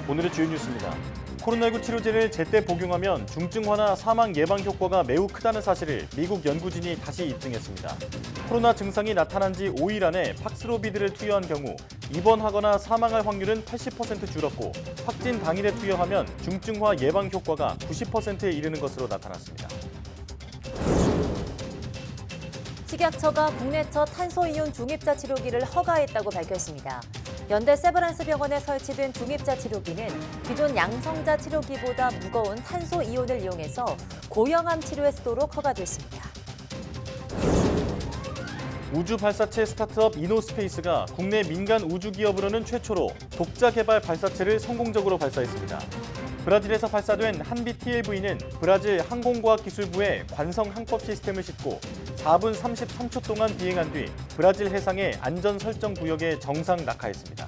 오늘의 주요 뉴스입니다. 코로나19 치료제를 제때 복용하면 중증화나 사망 예방 효과가 매우 크다는 사실을 미국 연구진이 다시 입증했습니다. 코로나 증상이 나타난 지 5일 안에 팍스로비드를 투여한 경우 입원하거나 사망할 확률은 80% 줄었고 확진 당일에 투여하면 중증화 예방 효과가 90%에 이르는 것으로 나타났습니다. 식약처가 국내 첫 탄소이온 중입자 치료기를 허가했다고 밝혔습니다. 연대 세브란스 병원에 설치된 중입자 치료기는 기존 양성자 치료기보다 무거운 탄소이온을 이용해서 고형암 치료에 쓰도록 허가됐습니다. 우주 발사체 스타트업 이노스페이스가 국내 민간 우주 기업으로는 최초로 독자 개발 발사체를 성공적으로 발사했습니다. 브라질에서 발사된 한비 TLV는 브라질 항공과학기술부의 관성 항법 시스템을 싣고 4분 33초 동안 비행한 뒤 브라질 해상의 안전 설정 구역에 정상 낙하했습니다.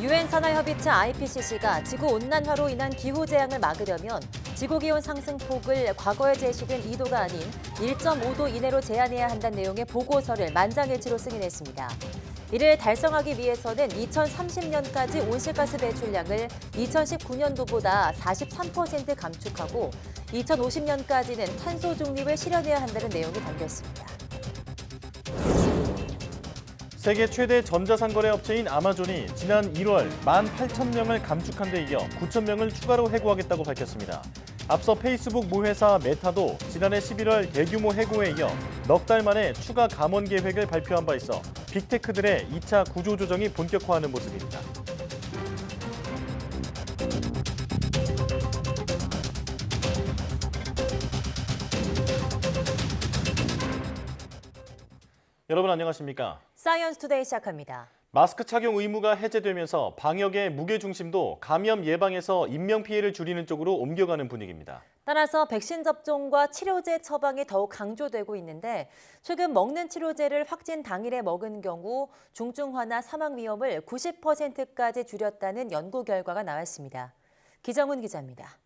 유엔 산하협의체 IPCC가 지구온난화로 인한 기후재앙을 막으려면 지구기온 상승폭을 과거에 제시된 2도가 아닌 1.5도 이내로 제한해야 한다는 내용의 보고서를 만장일치로 승인했습니다. 이를 달성하기 위해서는 2030년까지 온실가스 배출량을 2019년도보다 43% 감축하고 2050년까지는 탄소 중립을 실현해야 한다는 내용이 담겼습니다. 세계 최대 전자상거래 업체인 아마존이 지난 1월 18,000명을 감축한 데 이어 9,000명을 추가로 해고하겠다고 밝혔습니다. 앞서 페이스북 모회사 메타도 지난해 11월 대규모 해고에 이어 넉 달 만에 추가 감원 계획을 발표한 바 있어 빅테크들의 2차 구조조정이 본격화하는 모습입니다. 여러분 안녕하십니까? 사이언스 투데이 시작합니다. 마스크 착용 의무가 해제되면서 방역의 무게중심도 감염 예방에서 인명피해를 줄이는 쪽으로 옮겨가는 분위기입니다. 따라서 백신 접종과 치료제 처방이 더욱 강조되고 있는데 최근 먹는 치료제를 확진 당일에 먹은 경우 중증화나 사망 위험을 90%까지 줄였다는 연구 결과가 나왔습니다. 기정훈 기자입니다.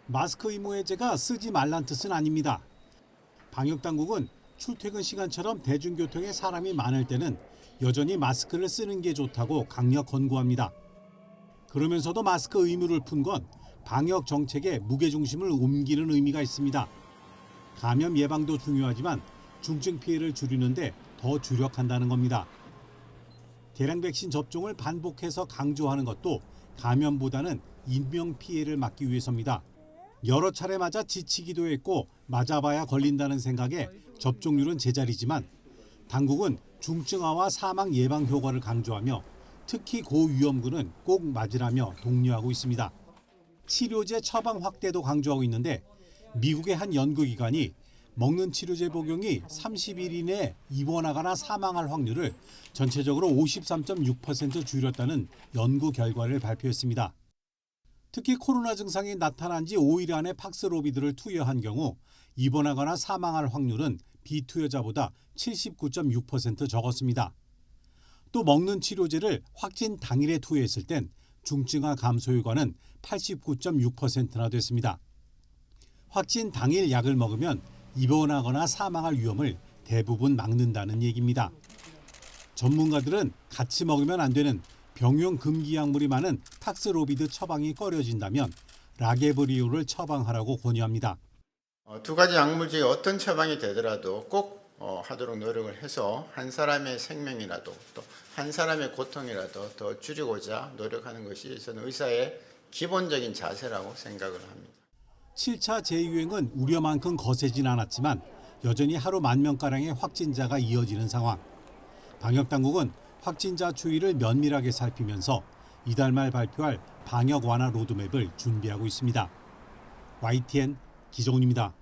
마스크 의무 해제가 쓰지 말란 뜻은 아닙니다. 방역당국은 출퇴근 시간처럼 대중교통에 사람이 많을 때는 여전히 마스크를 쓰는 게 좋다고 강력 권고합니다. 그러면서도 마스크 의무를 푼 건 방역 정책의 무게중심을 옮기는 의미가 있습니다. 감염 예방도 중요하지만 중증 피해를 줄이는데 더 주력한다는 겁니다. 대량 백신 접종을 반복해서 강조하는 것도 감염보다는 인명 피해를 막기 위해서입니다. 여러 차례 맞아 지치기도 했고 맞아봐야 걸린다는 생각에 접종률은 제자리지만 당국은 중증화와 사망 예방 효과를 강조하며 특히 고위험군은 꼭 맞으라며 독려하고 있습니다. 치료제 처방 확대도 강조하고 있는데 미국의 한 연구기관이 먹는 치료제 복용이 30일 이내에 입원하거나 사망할 확률을 전체적으로 53.6% 줄였다는 연구 결과를 발표했습니다. 특히 코로나 증상이 나타난 지 5일 안에 팍스로비드를 투여한 경우 입원하거나 사망할 확률은 비투여자보다 79.6% 적었습니다. 또 먹는 치료제를 확진 당일에 투여했을 땐 중증화 감소 효과는 89.6%나 됐습니다. 확진 당일 약을 먹으면 입원하거나 사망할 위험을 대부분 막는다는 얘기입니다. 전문가들은 같이 먹으면 안 되는 병용 금기 약물이 많은 팍스로비드 처방이 꺼려진다면 라게브리오를 처방하라고 권유합니다. 두 가지 약물 중에 어떤 처방이 되더라도 꼭 하도록 노력을 해서 한 사람의 생명이라도 또 한 사람의 고통이라도 더 줄이고자 노력하는 것이 저는 의사의 기본적인 자세라고 생각을 합니다. 7차 재유행은 우려만큼 거세진 않았지만 여전히 하루 10,000명가량의 확진자가 이어지는 상황. 방역당국은 확진자 추이를 면밀하게 살피면서 이달 말 발표할 방역 완화 로드맵을 준비하고 있습니다. YTN 기정훈입니다.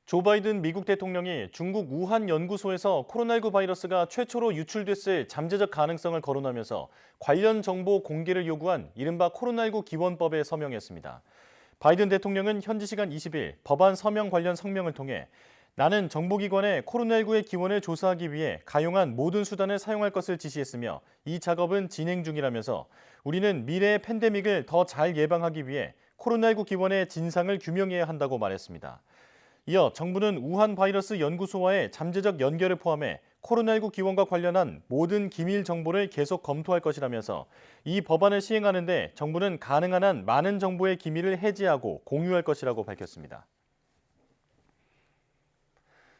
조 바이든 미국 대통령이 중국 우한 연구소에서 코로나19 바이러스가 최초로 유출됐을 잠재적 가능성을 거론하면서 관련 정보 공개를 요구한 이른바 코로나19 기원법에 서명했습니다. 바이든 대통령은 현지 시간 20일 법안 서명 관련 성명을 통해 나는 정보기관에 코로나19의 기원을 조사하기 위해 가용한 모든 수단을 사용할 것을 지시했으며 이 작업은 진행 중이라면서 우리는 미래의 팬데믹을 더 잘 예방하기 위해 코로나19 기원의 진상을 규명해야 한다고 말했습니다. 이어 정부는 우한 바이러스 연구소와의 잠재적 연결을 포함해 코로나19 기원과 관련한 모든 기밀 정보를 계속 검토할 것이라면서 이 법안을 시행하는 데 정부는 가능한 한 많은 정보의 기밀을 해지하고 공유할 것이라고 밝혔습니다.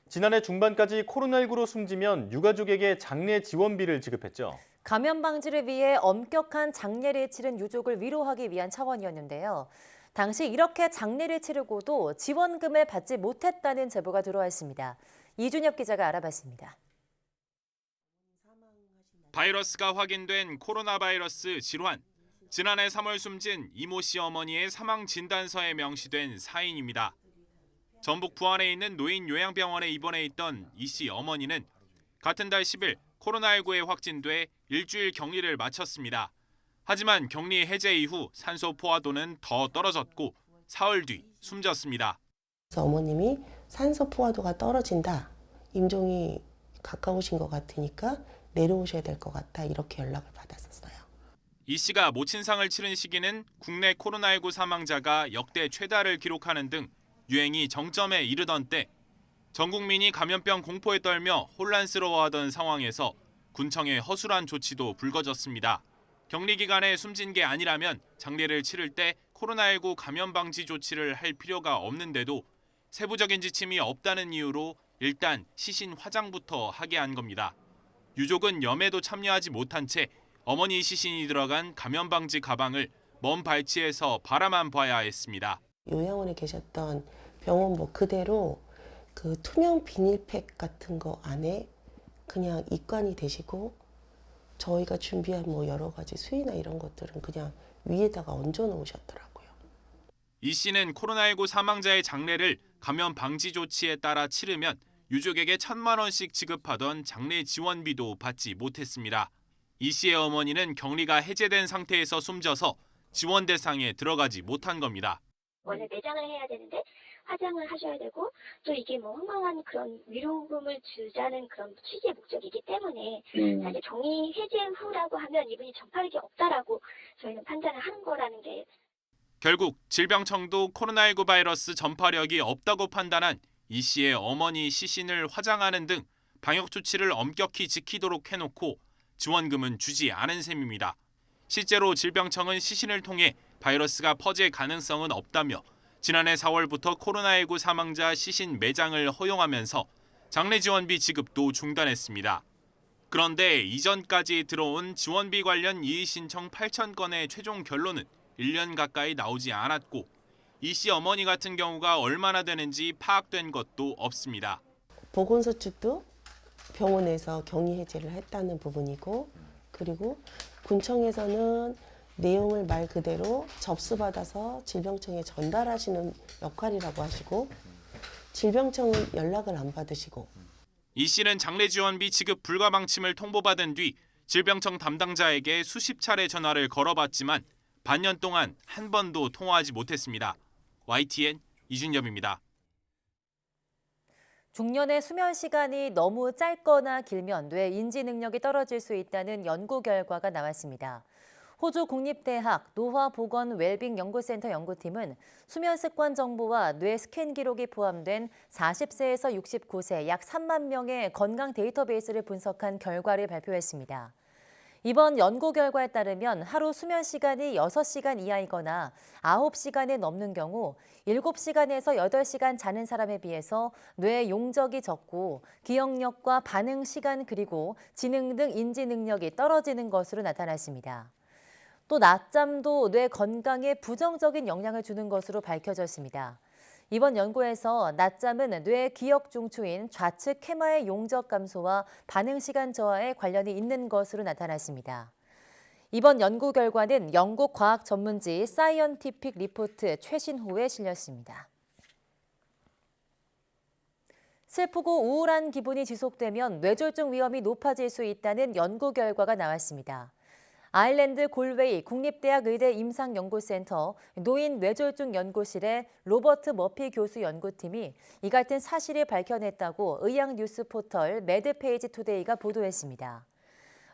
지난해 중반까지 코로나19로 숨지면 유가족에게 장례 지원비를 지급했죠. 감염 방지를 위해 엄격한 장례를 치른 유족을 위로하기 위한 차원이었는데요. 당시 이렇게 장례를 치르고도 지원금을 받지 못했다는 제보가 들어와 있습니다. 이준엽 기자가 알아봤습니다. 바이러스가 확인된 코로나 바이러스 질환. 지난해 3월 숨진 이모 씨 어머니의 사망 진단서에 명시된 사인입니다. 전북 부안에 있는 노인 요양병원에 입원해 있던 이 씨 어머니는 같은 달 10일 코로나19에 확진돼 일주일 격리를 마쳤습니다. 하지만 격리 해제 이후 산소 포화도는 더 떨어졌고 사흘 뒤 숨졌습니다. 그래서 어머님이 산소 포화도가 떨어진다. 임종이 가까우신 것 같으니까 내려오셔야 될 것 같다. 이렇게 연락을 받았었어요. 이 씨가 모친상을 치른 시기는 국내 코로나19 사망자가 역대 최다를 기록하는 등 유행이 정점에 이르던 때 전 국민이 감염병 공포에 떨며 혼란스러워하던 상황에서 군청의 허술한 조치도 불거졌습니다. 격리 기간에 숨진 게 아니라면 장례를 치를 때 코로나19 감염 방지 조치를 할 필요가 없는데도 세부적인 지침이 없다는 이유로 일단 시신 화장부터 하게 한 겁니다. 유족은 염에도 참여하지 못한 채 어머니 시신이 들어간 감염 방지 가방을 먼 발치에서 바라만 봐야 했습니다. 요양원에 계셨던 병원복 그대로 그 투명 비닐팩 같은 거 안에 그냥 입관이 되시고 저희가 준비한 뭐 여러 가지 수의나 이런 것들은 그냥 위에다가 얹어 놓으셨더라고요. 이 씨는 코로나19 사망자의 장례를 감염 방지 조치에 따라 치르면 유족에게 1,000만 원씩 지급하던 장례 지원비도 받지 못했습니다. 이 씨의 어머니는 격리가 해제된 상태에서 숨져서 지원 대상에 들어가지 못한 겁니다. 원래 매장을 해야 되는데 화장을 하셔야 되고 또 이게 뭐 황당한 그런 위로금을 주자는 그런 취지의 목적이기 때문에 사실 격리 해제 후라고 하면 이분이 전파력이 없다라고 저희는 판단을 하는 거라는 게 결국 질병청도 코로나19 바이러스 전파력이 없다고 판단한 이 씨의 어머니 시신을 화장하는 등 방역 조치를 엄격히 지키도록 해놓고 지원금은 주지 않은 셈입니다. 실제로 질병청은 시신을 통해 바이러스가 퍼질 가능성은 없다며 지난해 4월부터 코로나19 사망자 시신 매장을 허용하면서 장례 지원비 지급도 중단했습니다. 그런데 이전까지 들어온 지원비 관련 이의 신청 8,000건의 최종 결론은 1년 가까이 나오지 않았고 이 씨 어머니 같은 경우가 얼마나 되는지 파악된 것도 없습니다. 보건소 측도 병원에서 격리 해제를 했다는 부분이고 그리고 군청에서는 내용을 말 그대로 접수받아서 질병청에 전달하시는 역할이라고 하시고 질병청은 연락을 안 받으시고 이 씨는 장례 지원비 지급 불가 방침을 통보받은 뒤 질병청 담당자에게 수십 차례 전화를 걸어봤지만 반년 동안 한 번도 통화하지 못했습니다. YTN 이준엽입니다. 중년의 수면 시간이 너무 짧거나 길면 뇌 인지 능력이 떨어질 수 있다는 연구 결과가 나왔습니다. 호주 국립대학 노화보건 웰빙 연구센터 연구팀은 수면 습관 정보와 뇌 스캔 기록이 포함된 40세에서 69세 약 3만 명의 건강 데이터베이스를 분석한 결과를 발표했습니다. 이번 연구 결과에 따르면 하루 수면 시간이 6시간 이하이거나 9시간이 넘는 경우 7시간에서 8시간 자는 사람에 비해서 뇌 용적이 적고 기억력과 반응 시간 그리고 지능 등 인지 능력이 떨어지는 것으로 나타났습니다. 또 낮잠도 뇌 건강에 부정적인 영향을 주는 것으로 밝혀졌습니다. 이번 연구에서 낮잠은 뇌 기억 중추인 좌측 해마의 용적 감소와 반응 시간 저하에 관련이 있는 것으로 나타났습니다. 이번 연구 결과는 영국 과학 전문지 사이언티픽 리포트 최신호에 실렸습니다. 슬프고 우울한 기분이 지속되면 뇌졸중 위험이 높아질 수 있다는 연구 결과가 나왔습니다. 아일랜드 골웨이 국립대학 의대 임상연구센터 노인 뇌졸중 연구실의 로버트 머피 교수 연구팀이 이 같은 사실을 밝혀냈다고 의학 뉴스 포털 매드페이지 투데이가 보도했습니다.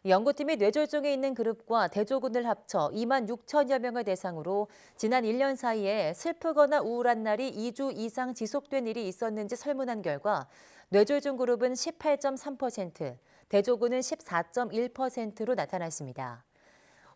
연구팀이 뇌졸중에 있는 그룹과 대조군을 합쳐 2만 6천여 명을 대상으로 지난 1년 사이에 슬프거나 우울한 날이 2주 이상 지속된 일이 있었는지 설문한 결과 뇌졸중 그룹은 18.3%, 대조군은 14.1%로 나타났습니다.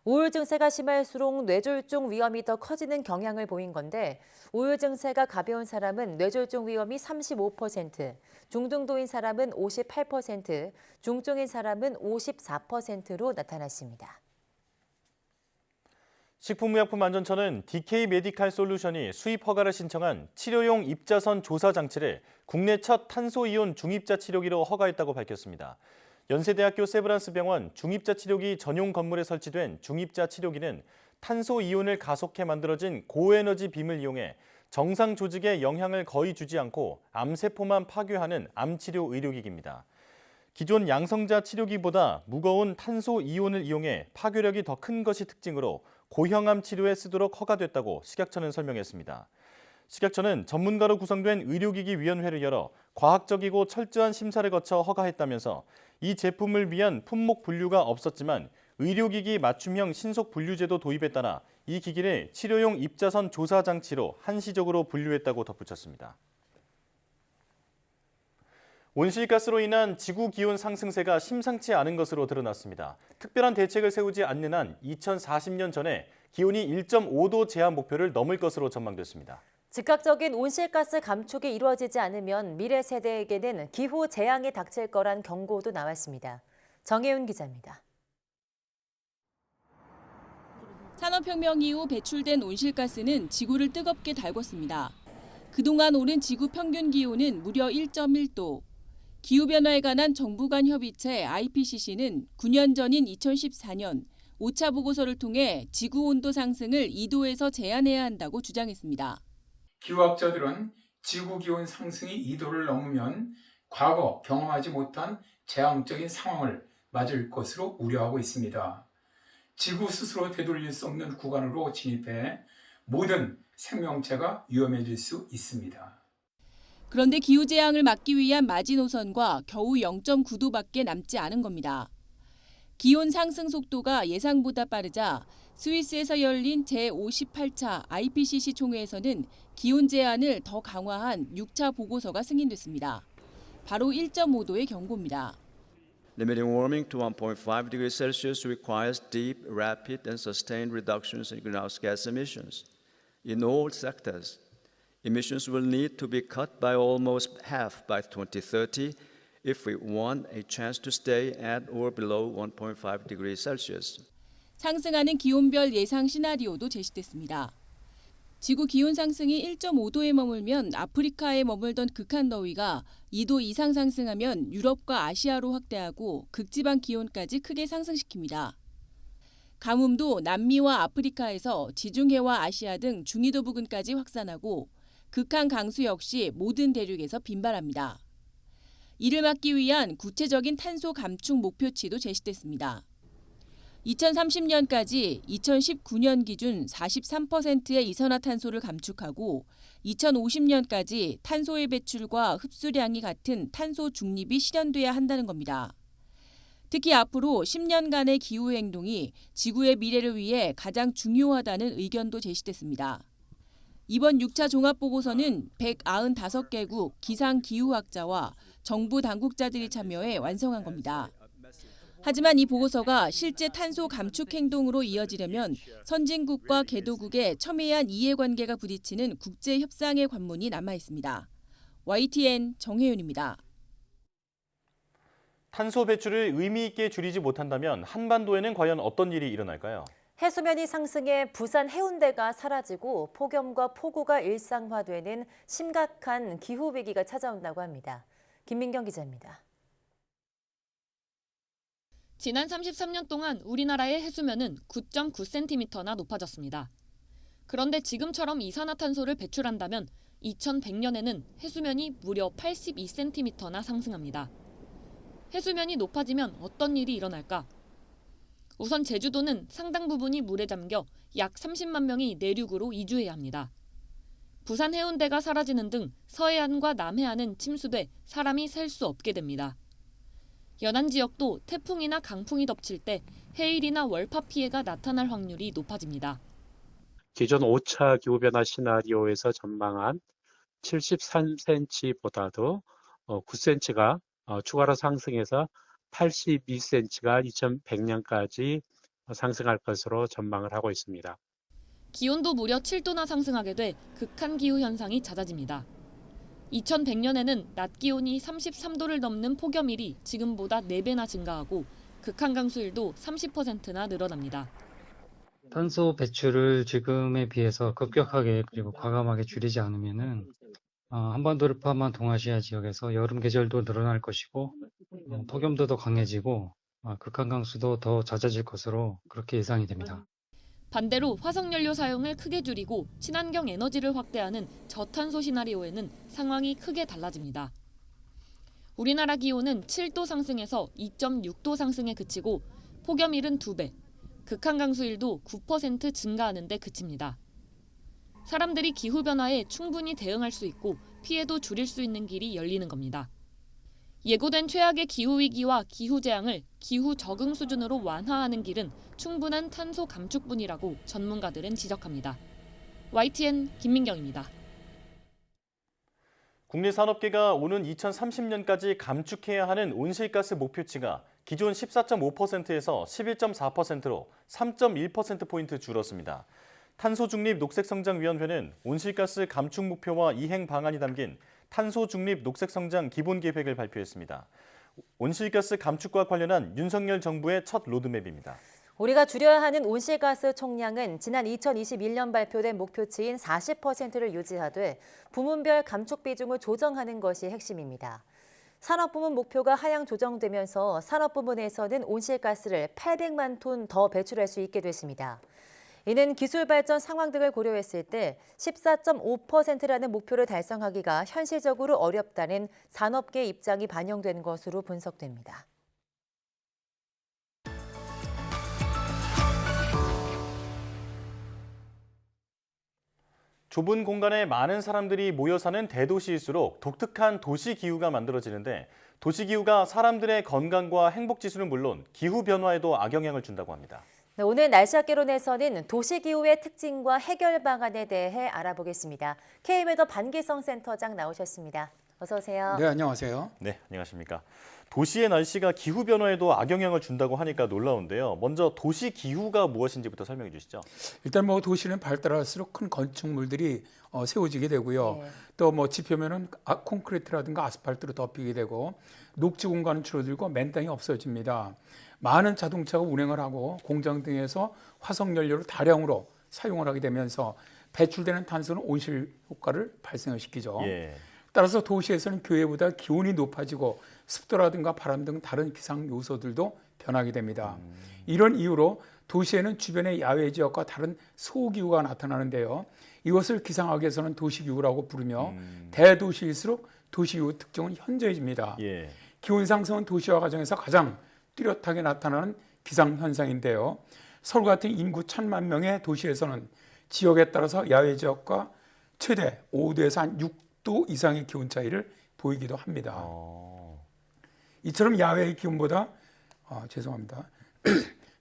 우울 증세가 심할수록 뇌졸중 위험이 더 커지는 경향을 보인 건데 우울 증세가 가벼운 사람은 뇌졸중 위험이 35%, 중등도인 사람은 58%, 중증인 사람은 54%로 나타났습니다. 식품의약품안전처는 DK 메디칼 솔루션이 수입 허가를 신청한 치료용 입자선 조사 장치를 국내 첫 탄소이온 중입자 치료기로 허가했다고 밝혔습니다. 연세대학교 세브란스 병원 중입자 치료기 전용 건물에 설치된 중입자 치료기는 탄소 이온을 가속해 만들어진 고에너지 빔을 이용해 정상 조직에 영향을 거의 주지 않고 암세포만 파괴하는 암치료 의료기기입니다. 기존 양성자 치료기보다 무거운 탄소 이온을 이용해 파괴력이 더 큰 것이 특징으로 고형암 치료에 쓰도록 허가됐다고 식약처는 설명했습니다. 식약처는 전문가로 구성된 의료기기위원회를 열어 과학적이고 철저한 심사를 거쳐 허가했다면서 이 제품을 위한 품목 분류가 없었지만 의료기기 맞춤형 신속 분류제도 도입에 따라 이 기기를 치료용 입자선 조사 장치로 한시적으로 분류했다고 덧붙였습니다. 온실가스로 인한 지구 기온 상승세가 심상치 않은 것으로 드러났습니다. 특별한 대책을 세우지 않는 한 2040년 전에 기온이 1.5도 제한 목표를 넘을 것으로 전망됐습니다. 즉각적인 온실가스 감축이 이루어지지 않으면 미래 세대에게는 기후 재앙이 닥칠 거란 경고도 나왔습니다. 정혜윤 기자입니다. 산업혁명 이후 배출된 온실가스는 지구를 뜨겁게 달궜습니다. 그동안 오른 지구 평균 기온은 무려 1.1도. 기후변화에 관한 정부 간 협의체 IPCC는 9년 전인 2014년 5차 보고서를 통해 지구 온도 상승을 2도에서 제한해야 한다고 주장했습니다. 기후학자들은 지구 기온 상승이 2도를 넘으면 과거 경험하지 못한 재앙적인 상황을 맞을 것으로 우려하고 있습니다. 지구 스스로 되돌릴 수 없는 구간으로 진입해 모든 생명체가 위험해질 수 있습니다. 그런데 기후재앙을 막기 위한 마지노선과 겨우 0.9도밖에 남지 않은 겁니다. 기온 상승 속도가 예상보다 빠르자 스위스에서 열린 제58차 IPCC 총회에서는 기온 제한을 더 강화한 6차 보고서가 승인됐습니다. 바로 1.5도의 경고입니다. Limiting warming to 1.5 degrees Celsius requires deep, rapid, and sustained reductions in greenhouse gas emissions. In all sectors, emissions will need to be cut by almost half by 2030 if we want a chance to stay at or below 1.5 degrees Celsius. 상승하는 기온별 예상 시나리오도 제시됐습니다. 지구 기온 상승이 1.5도에 머물면 아프리카에 머물던 극한 더위가 2도 이상 상승하면 유럽과 아시아로 확대하고 극지방 기온까지 크게 상승시킵니다. 가뭄도 남미와 아프리카에서 지중해와 아시아 등 중위도 부근까지 확산하고 극한 강수 역시 모든 대륙에서 빈발합니다. 이를 막기 위한 구체적인 탄소 감축 목표치도 제시됐습니다. 2030년까지 2019년 기준 43%의 이산화탄소를 감축하고 2050년까지 탄소의 배출과 흡수량이 같은 탄소 중립이 실현돼야 한다는 겁니다. 특히 앞으로 10년간의 기후행동이 지구의 미래를 위해 가장 중요하다는 의견도 제시됐습니다. 이번 6차 종합보고서는 195개국 기상기후학자와 정부 당국자들이 참여해 완성한 겁니다. 하지만 이 보고서가 실제 탄소 감축 행동으로 이어지려면 선진국과 개도국의 첨예한 이해관계가 부딪히는 국제 협상의 관문이 남아 있습니다. YTN 정혜윤입니다. 탄소 배출을 의미 있게 줄이지 못한다면 한반도에는 과연 어떤 일이 일어날까요? 해수면이 상승해 부산 해운대가 사라지고 폭염과 폭우가 일상화되는 심각한 기후위기가 찾아온다고 합니다. 김민경 기자입니다. 지난 33년 동안 우리나라의 해수면은 9.9cm나 높아졌습니다. 그런데 지금처럼 이산화탄소를 배출한다면 2100년에는 해수면이 무려 82cm나 상승합니다. 해수면이 높아지면 어떤 일이 일어날까? 우선 제주도는 상당 부분이 물에 잠겨 약 30만 명이 내륙으로 이주해야 합니다. 부산 해운대가 사라지는 등 서해안과 남해안은 침수돼 사람이 살 수 없게 됩니다. 연안 지역도 태풍이나 강풍이 덮칠 때 해일이나 월파 피해가 나타날 확률이 높아집니다. 기존 5차 기후변화 시나리오에서 전망한 73cm보다도 9cm가 추가로 상승해서 82cm가 2100년까지 상승할 것으로 전망을 하고 있습니다. 기온도 무려 7도나 상승하게 돼 극한 기후 현상이 잦아집니다. 2100년에는 낮 기온이 33도를 넘는 폭염일이 지금보다 4배나 증가하고 극한 강수일도 30%나 늘어납니다. 탄소 배출을 지금에 비해서 급격하게 그리고 과감하게 줄이지 않으면은 한반도를 포함한 동아시아 지역에서 여름 계절도 늘어날 것이고 폭염도 더 강해지고 극한 강수도 더 잦아질 것으로 그렇게 예상이 됩니다. 반대로 화석연료 사용을 크게 줄이고 친환경 에너지를 확대하는 저탄소 시나리오에는 상황이 크게 달라집니다. 우리나라 기온은 7도 상승에서 2.6도 상승에 그치고 폭염일은 2배, 극한 강수일도 9% 증가하는 데 그칩니다. 사람들이 기후변화에 충분히 대응할 수 있고 피해도 줄일 수 있는 길이 열리는 겁니다. 예고된 최악의 기후위기와 기후재앙을 기후 적응 수준으로 완화하는 길은 충분한 탄소 감축뿐이라고 전문가들은 지적합니다. YTN 김민경입니다. 국내 산업계가 오는 2030년까지 감축해야 하는 온실가스 목표치가 기존 14.5%에서 11.4%로 3.1%포인트 줄었습니다. 탄소중립녹색성장위원회는 온실가스 감축 목표와 이행 방안이 담긴 탄소중립 녹색성장 기본계획을 발표했습니다. 온실가스 감축과 관련한 윤석열 정부의 첫 로드맵입니다. 우리가 줄여야 하는 온실가스 총량은 지난 2021년 발표된 목표치인 40%를 유지하되 부문별 감축 비중을 조정하는 것이 핵심입니다. 산업부문 목표가 하향 조정되면서 산업부문에서는 온실가스를 800만 톤 더 배출할 수 있게 됐습니다. 이는 기술 발전 상황 등을 고려했을 때 14.5%라는 목표를 달성하기가 현실적으로 어렵다는 산업계 입장이 반영된 것으로 분석됩니다. 좁은 공간에 많은 사람들이 모여 사는 대도시일수록 독특한 도시기후가 만들어지는데 도시기후가 사람들의 건강과 행복지수는 물론 기후변화에도 악영향을 준다고 합니다. 네, 오늘 날씨학개론에서는 도시기후의 특징과 해결 방안에 대해 알아보겠습니다. K웨더 반기성 센터장 나오셨습니다. 어서 오세요. 네, 안녕하세요. 네, 안녕하십니까. 도시의 날씨가 기후변화에도 악영향을 준다고 하니까 놀라운데요. 먼저 도시기후가 무엇인지부터 설명해 주시죠. 일단 뭐 도시는 발달할수록 큰 건축물들이 세워지게 되고요. 네. 또 뭐 지표면은 콘크리트라든가 아스팔트로 덮이게 되고 녹지 공간은 줄어들고 맨땅이 없어집니다. 많은 자동차가 운행을 하고 공장 등에서 화석연료를 다량으로 사용을 하게 되면서 배출되는 탄소는 온실 효과를 발생시키죠. 예. 따라서 도시에서는 교외보다 기온이 높아지고 습도라든가 바람 등 다른 기상 요소들도 변하게 됩니다. 이런 이유로 도시에는 주변의 야외 지역과 다른 소기후가 나타나는데요. 이것을 기상학에서는 도시기후라고 부르며 대도시일수록 도시기후 특징은 현저해집니다. 예. 기온 상승은 도시화 과정에서 가장 뚜렷하게 나타나는 기상현상인데요. 서울 같은 인구 1000만 명의 도시에서는 지역에 따라서 야외 지역과 최대 5도에서 한 6도 이상의 기온 차이를 보이기도 합니다. 이처럼 야외의 기온보다 죄송합니다.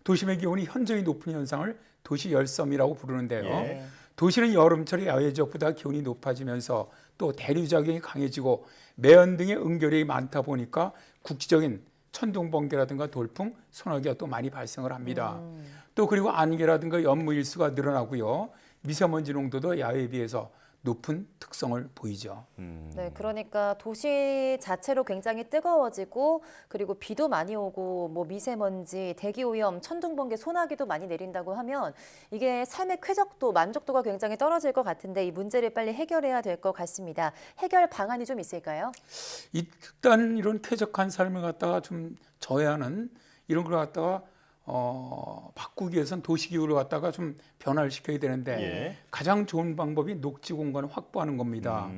도심의 기온이 현저히 높은 현상을 도시 열섬이라고 부르는데요. 예. 도시는 여름철에 야외 지역보다 기온이 높아지면서 또 대류작용이 강해지고 매연 등의 응결이 많다 보니까 국지적인 천둥, 번개라든가 돌풍, 소나기가 또 많이 발생을 합니다. 또 그리고 안개라든가 연무일수가 늘어나고요. 미세먼지 농도도 야외에 비해서 높은 특성을 보이죠. 네, 그러니까 도시 자체로 굉장히 뜨거워지고 그리고 비도 많이 오고 뭐 미세먼지, 대기오염, 천둥번개, 소나기도 많이 내린다고 하면 이게 삶의 쾌적도, 만족도가 굉장히 떨어질 것 같은데 이 문제를 빨리 해결해야 될 것 같습니다. 해결 방안이 좀 있을까요? 일단 이런 쾌적한 삶을 갖다가 좀 저해하는 이런 걸 갖다가 바꾸기 위해서는 도시기후를 갖다가 좀 변화를 시켜야 되는데 예. 가장 좋은 방법이 녹지 공간을 확보하는 겁니다.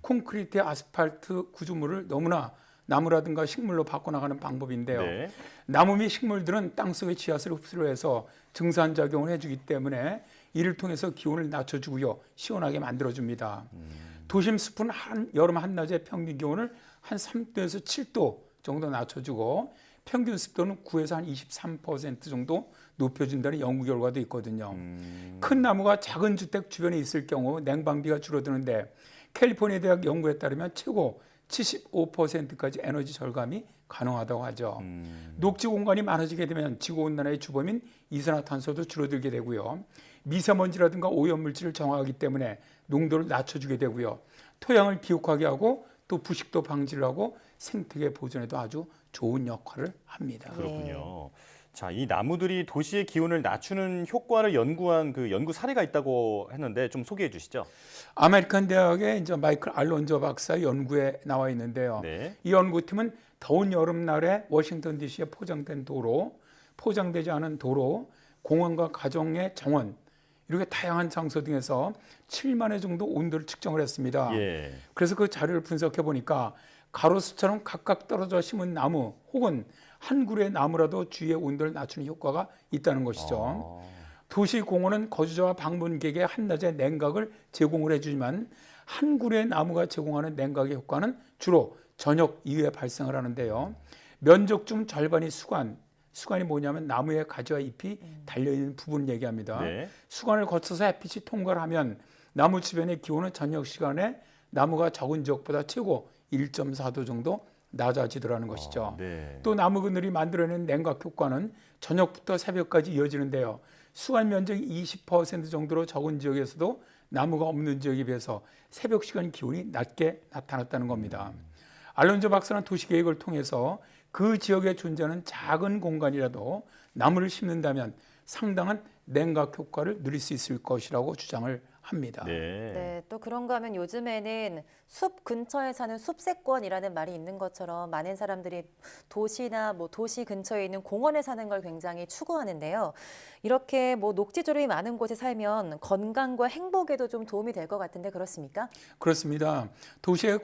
콘크리트, 아스팔트 구조물을 너무나 나무라든가 식물로 바꿔나가는 방법인데요. 네. 나무 및 식물들은 땅속의 지하수를 흡수를 해서 증산작용을 해주기 때문에 이를 통해서 기온을 낮춰주고요. 시원하게 만들어줍니다. 도심 숲은 여름 한낮의 평균 기온을 한 3도에서 7도 정도 낮춰주고 평균 습도는 9에서 한 23% 정도 높여준다는 연구 결과도 있거든요. 큰 나무가 작은 주택 주변에 있을 경우 냉방비가 줄어드는데 캘리포니아 대학 연구에 따르면 최고 75%까지 에너지 절감이 가능하다고 하죠. 녹지 공간이 많아지게 되면 지구온난화의 주범인 이산화탄소도 줄어들게 되고요. 미세먼지라든가 오염물질을 정화하기 때문에 농도를 낮춰주게 되고요. 토양을 비옥하게 하고 또 부식도 방지를 하고 생태계 보존에도 아주 좋은 역할을 합니다. 그렇군요. 자, 이 나무들이 도시의 기온을 낮추는 효과를 연구한 그 연구 사례가 있다고 했는데 좀 소개해 주시죠. 아메리칸 대학의 이제 마이클 알론조 박사의 연구에 나와 있는데요. 네. 이 연구팀은 더운 여름날에 워싱턴 DC에 포장된 도로, 포장되지 않은 도로, 공원과 가정의 정원 이렇게 다양한 장소 등에서 7만 회 정도 온도를 측정을 했습니다. 예. 그래서 그 자료를 분석해 보니까 가로수처럼 각각 떨어져 심은 나무 혹은 한 그루의 나무라도 주위의 온도를 낮추는 효과가 있다는 것이죠. 도시 공원은 거주자와 방문객의 한낮의 냉각을 제공을 해주지만 한 그루의 나무가 제공하는 냉각의 효과는 주로 저녁 이후에 발생을 하는데요. 면적 중 절반이 수관이 뭐냐면 나무의 가지와 잎이 달려있는 부분을 얘기합니다. 네. 수관을 거쳐서 햇빛이 통과를 하면 나무 주변의 기온은 저녁 시간에 나무가 적은 지역보다 최고 1.4도 정도 낮아지더라는 것이죠. 네. 또 나무 그늘이 만들어낸 냉각 효과는 저녁부터 새벽까지 이어지는데요. 수관 면적이 20% 정도로 적은 지역에서도 나무가 없는 지역에 비해서 새벽 시간 기온이 낮게 나타났다는 겁니다. 알론조 박사는 도시계획을 통해서 그 지역에 존재하는 작은 공간이라도 나무를 심는다면 상당한 냉각 효과를 누릴 수 있을 것이라고 주장을 합니다. 네, 또 그런가 하면 요즘에는 숲 근처에 사는 숲세권이라는 말이 있는 것처럼 많은 사람들이 도시나 도시 근처에 있는 공원에 사는 걸 굉장히 추구하는데요. 이렇게 녹지조림이 많은 곳에 살면 건강과 행복에도 좀 도움이 될 것 같은데 그렇습니까? 그렇습니다. 도시의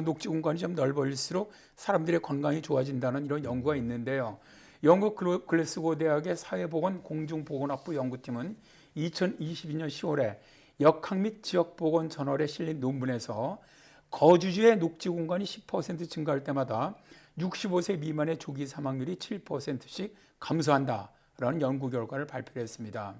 녹지 공간이 좀 넓어질수록 사람들의 건강이 좋아진다는 이런 연구가 있는데요. 영국 글래스고 대학의 사회보건 공중보건학부 연구팀은 2022년 10월에 역학 및 지역보건 저널에 실린 논문에서 거주지의 녹지 공간이 10% 증가할 때마다 65세 미만의 조기 사망률이 7%씩 감소한다라는 연구 결과를 발표했습니다.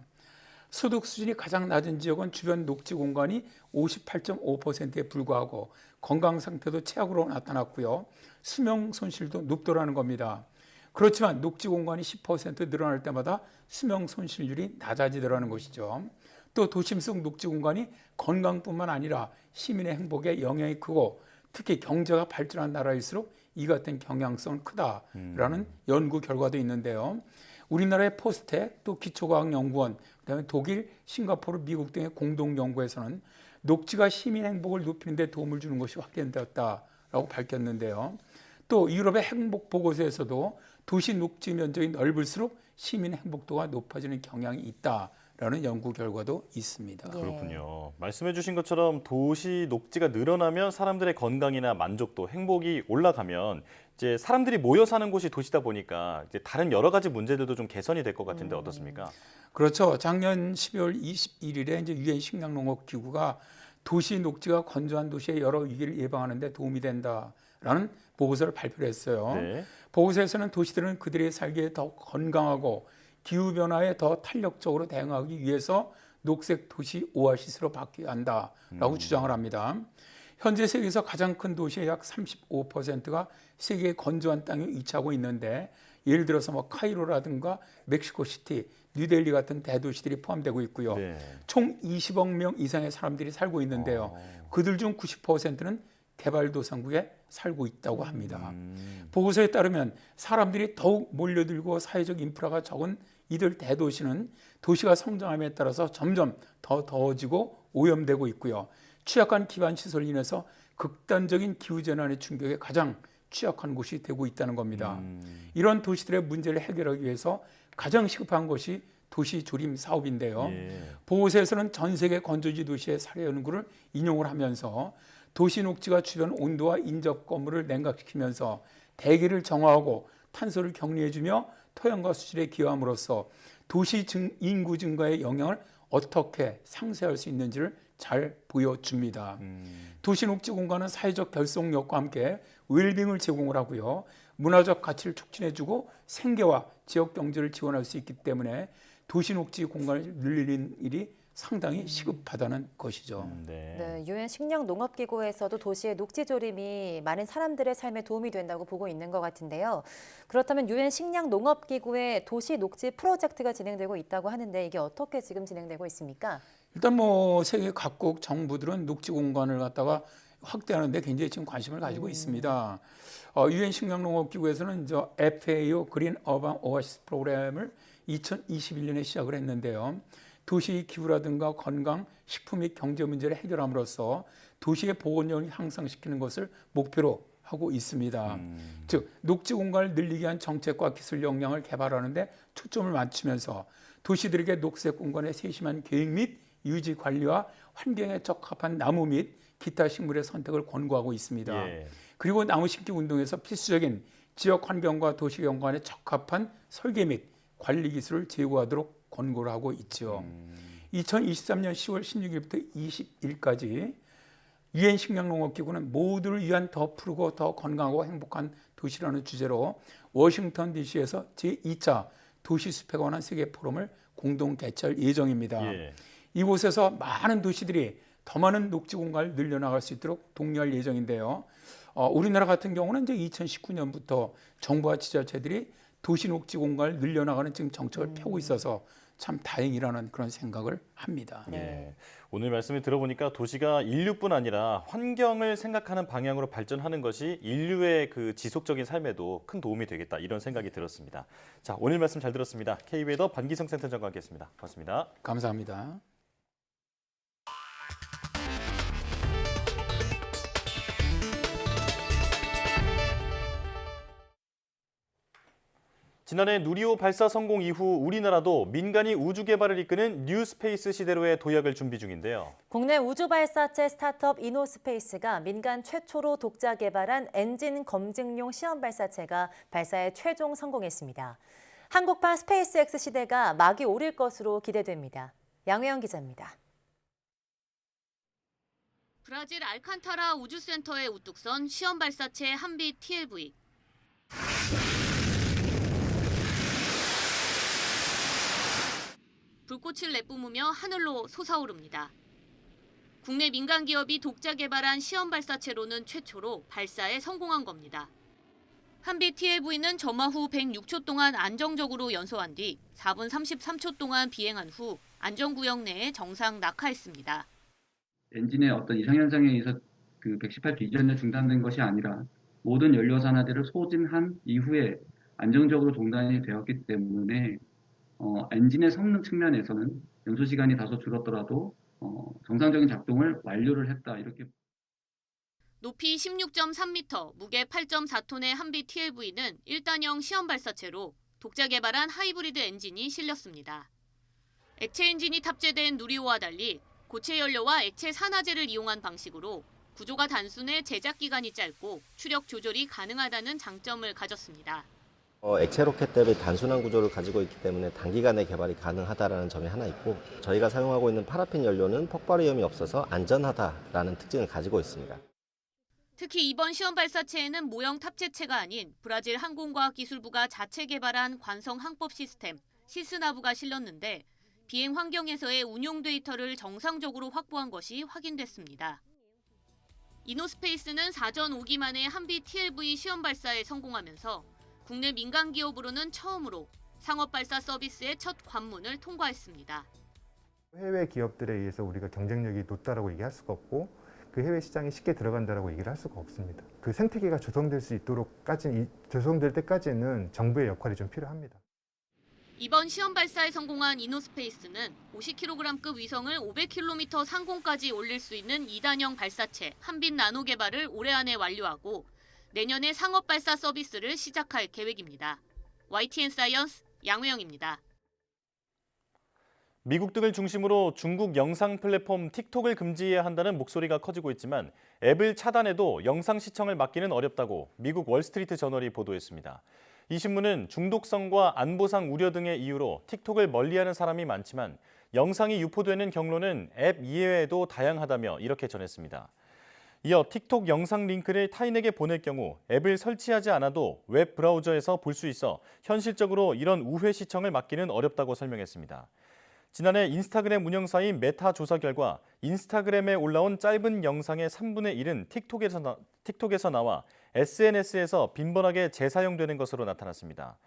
소득 수준이 가장 낮은 지역은 주변 녹지 공간이 58.5%에 불과하고 건강 상태도 최악으로 나타났고요. 수명 손실도 높더라는 겁니다. 그렇지만 녹지 공간이 10% 늘어날 때마다 수명 손실률이 낮아지더라는 것이죠. 또 도심 속 녹지 공간이 건강뿐만 아니라 시민의 행복에 영향이 크고 특히 경제가 발전한 나라일수록 이 같은 경향성은 크다라는 연구 결과도 있는데요. 우리나라의 포스텍 또 기초과학연구원 그다음에 독일, 싱가포르, 미국 등의 공동 연구에서는 녹지가 시민 행복을 높이는 데 도움을 주는 것이 확인되었다라고 밝혔는데요. 또 유럽의 행복 보고서에서도 도시 녹지 면적이 넓을수록 시민 행복도가 높아지는 경향이 있다라는 연구 결과도 있습니다. 그렇군요. 말씀해 주신 것처럼 도시 녹지가 늘어나면 사람들의 건강이나 만족도, 행복이 올라가면 이제 사람들이 모여 사는 곳이 도시다 보니까 이제 다른 여러 가지 문제들도 좀 개선이 될 것 같은데 어떻습니까? 그렇죠. 작년 12월 21일에 이제 유엔 식량농업기구가 도시 녹지가 건조한 도시의 여러 위기를 예방하는 데 도움이 된다라는 보고서를 발표했어요. 네. 보고서에서는 도시들은 그들의 살기에 더 건강하고 기후변화에 더 탄력적으로 대응하기 위해서 녹색 도시 오아시스로 바뀌어야 한다라고 주장을 합니다. 현재 세계에서 가장 큰 도시의 약 35%가 세계의 건조한 땅에 위치하고 있는데 예를 들어서 카이로라든가 멕시코시티, 뉴델리 같은 대도시들이 포함되고 있고요. 네. 총 20억 명 이상의 사람들이 살고 있는데요. 그들 중 90%는 개발도상국에 살고 있다고 합니다. 보고서에 따르면 사람들이 더욱 몰려들고 사회적 인프라가 적은 이들 대도시는 도시가 성장함에 따라서 점점 더 더워지고 오염되고 있고요. 취약한 기반시설로 인해서 극단적인 기후재난의 충격에 가장 취약한 곳이 되고 있다는 겁니다. 이런 도시들의 문제를 해결하기 위해서 가장 시급한 것이 도시 조림 사업인데요. 보고서에서는 전 세계 건조지 도시의 사례 연구를 인용을 하면서 도시 녹지가 주변 온도와 인접 건물을 냉각시키면서 대기를 정화하고 탄소를 격리해주며 토양과 수질에 기여함으로써 도시 인구 증가의 영향을 어떻게 상쇄할 수 있는지를 잘 보여줍니다. 도시 녹지 공간은 사회적 결속력과 함께 웰빙을 제공을 하고요. 문화적 가치를 촉진해주고 생계와 지역 경제를 지원할 수 있기 때문에 도시 녹지 공간을 늘리는 일이 상당히 시급하다는 것이죠. 네, 유엔 식량농업기구에서도 도시의 녹지 조림이 많은 사람들의 삶에 도움이 된다고 보고 있는 것 같은데요. 그렇다면 유엔 식량농업기구의 도시 녹지 프로젝트가 진행되고 있다고 하는데 이게 어떻게 지금 진행되고 있습니까? 일단 세계 각국 정부들은 녹지 공간을 갖다가 확대하는 데 굉장히 지금 관심을 가지고 있습니다. 유엔 식량농업기구에서는 FAO 그린 어반 오아시스 프로그램을 2021년에 시작을 했는데요. 도시 기후라든가 건강, 식품 및 경제 문제를 해결함으로써 도시의 보건력을 향상시키는 것을 목표로 하고 있습니다. 즉 녹지 공간을 늘리기 위한 정책과 기술 역량을 개발하는 데 초점을 맞추면서 도시들에게 녹색 공간의 세심한 계획 및 유지 관리와 환경에 적합한 나무 및 기타 식물의 선택을 권고하고 있습니다. 그리고 나무 심기 운동에서 필수적인 지역 환경과 도시 경관에 적합한 설계 및 관리 기술을 제고하도록 권고를 하고 있죠. 2023년 10월 16일부터 20일까지 유엔 식량농업기구는 모두를 위한 더 푸르고 더 건강하고 행복한 도시라는 주제로 워싱턴 DC에서 제2차 도시숲에 관한 세계 포럼을 공동 개최할 예정입니다. 이곳에서 많은 도시들이 더 많은 녹지 공간을 늘려나갈 수 있도록 독려할 예정인데요. 우리나라 같은 경우는 이제 2019년부터 정부와 지자체들이 도시 녹지 공간을 늘려나가는 지금 정책을 펴고 있어서 참 다행이라는 그런 생각을 합니다. 오늘 말씀을 들어보니까 도시가 인류뿐 아니라 환경을 생각하는 방향으로 발전하는 것이 인류의 그 지속적인 삶에도 큰 도움이 되겠다 이런 생각이 들었습니다. 자, 오늘 말씀 잘 들었습니다. KB웨더 반기성 센터장과 함께했습니다. 고맙습니다. 감사합니다. 지난해 누리호 발사 성공 이후 우리나라도 민간이 우주 개발을 이끄는 뉴스페이스 시대로의 도약을 준비 중인데요. 국내 우주 발사체 스타트업 이노스페이스가 민간 최초로 독자 개발한 엔진 검증용 시험 발사체가 발사에 최종 성공했습니다. 한국판 스페이스X 시대가 막이 오를 것으로 기대됩니다. 양혜영 기자입니다. 브라질 알칸타라 우주센터에 우뚝 선 시험 발사체 한비 TLV. 불꽃을 내뿜으며 하늘로 솟아오릅니다. 국내 민간 기업이 독자 개발한 시험 발사체로는 최초로 발사에 성공한 겁니다. 한비 TLV는 점화 후 106초 동안 안정적으로 연소한 뒤 4분 33초 동안 비행한 후 안전구역 내에 정상 낙하했습니다. 엔진의 어떤 이상현상에 의해서 118초 이전에 중단된 것이 아니라 모든 연료 산화제를 소진한 이후에 안정적으로 종단이 되었기 때문에 엔진의 성능 측면에서는 연소 시간이 다소 줄었더라도 정상적인 작동을 완료를 했다 이렇게. 높이 16.3m, 무게 8.4톤의 한비 TLV는 1단형 시험 발사체로 독자 개발한 하이브리드 엔진이 실렸습니다. 액체 엔진이 탑재된 누리호와 달리 고체 연료와 액체 산화제를 이용한 방식으로 구조가 단순해 제작 기간이 짧고 추력 조절이 가능하다는 장점을 가졌습니다. 액체 로켓 대비 단순한 구조를 가지고 있기 때문에 단기간에 개발이 가능하다는 점이 하나 있고 저희가 사용하고 있는 파라핀 연료는 폭발 위험이 없어서 안전하다라는 특징을 가지고 있습니다. 특히 이번 시험 발사체에는 모형 탑재체가 아닌 브라질 항공과학기술부가 자체 개발한 관성 항법 시스템 시스나브가 실렸는데 비행 환경에서의 운용 데이터를 정상적으로 확보한 것이 확인됐습니다. 이노스페이스는 사전 5기 만에 한비 TLV 시험 발사에 성공하면서 국내 민간 기업으로는 처음으로 상업 발사 서비스의 첫 관문을 통과했습니다. 해외 기업들에 의해서 우리가 경쟁력이 높다라고 얘기할 수가 없고 그 해외 시장에 쉽게 들어간다라고 얘기를 할 수가 없습니다. 그 생태계가 조성될 때까지는 정부의 역할이 좀 필요합니다. 이번 시험 발사에 성공한 이노스페이스는 50kg급 위성을 500km 상공까지 올릴 수 있는 2단형 발사체 한빛 나노 개발을 올해 안에 완료하고 내년에 상업 발사 서비스를 시작할 계획입니다. YTN 사이언스 양우영입니다. 미국 등을 중심으로 중국 영상 플랫폼 틱톡을 금지해야 한다는 목소리가 커지고 있지만 앱을 차단해도 영상 시청을 막기는 어렵다고 미국 월스트리트 저널이 보도했습니다. 이 신문은 중독성과 안보상 우려 등의 이유로 틱톡을 멀리하는 사람이 많지만 영상이 유포되는 경로는 앱 이외에도 다양하다며 이렇게 전했습니다. 이어 틱톡 영상 링크를 타인에게 보낼 경우 앱을 설치하지 않아도 웹 브라우저에서 볼 수 있어 현실적으로 이런 우회 시청을 막기는 어렵다고 설명했습니다. 지난해 인스타그램 운영사인 메타 조사 결과 인스타그램에 올라온 짧은 영상의 3분의 1은 틱톡에서 나와 SNS에서 빈번하게 재사용되는 것으로 나타났습니다.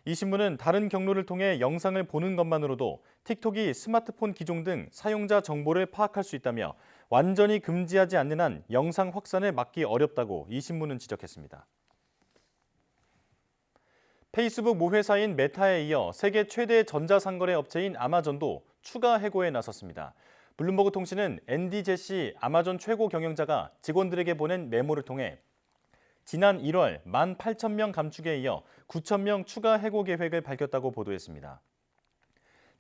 이 신문은 다른 경로를 통해 영상을 보는 것만으로도 틱톡이 스마트폰 기종 등 사용자 정보를 파악할 수 있다며 완전히 금지하지 않는 한 영상 확산을 막기 어렵다고 이 신문은 지적했습니다. 페이스북 모회사인 메타에 이어 세계 최대 전자상거래 업체인 아마존도 추가 해고에 나섰습니다. 블룸버그 통신은 앤디 제시 아마존 최고 경영자가 직원들에게 보낸 메모를 통해 지난 1월 18,000명 감축에 이어 9,000명 추가 해고 계획을 밝혔다고 보도했습니다.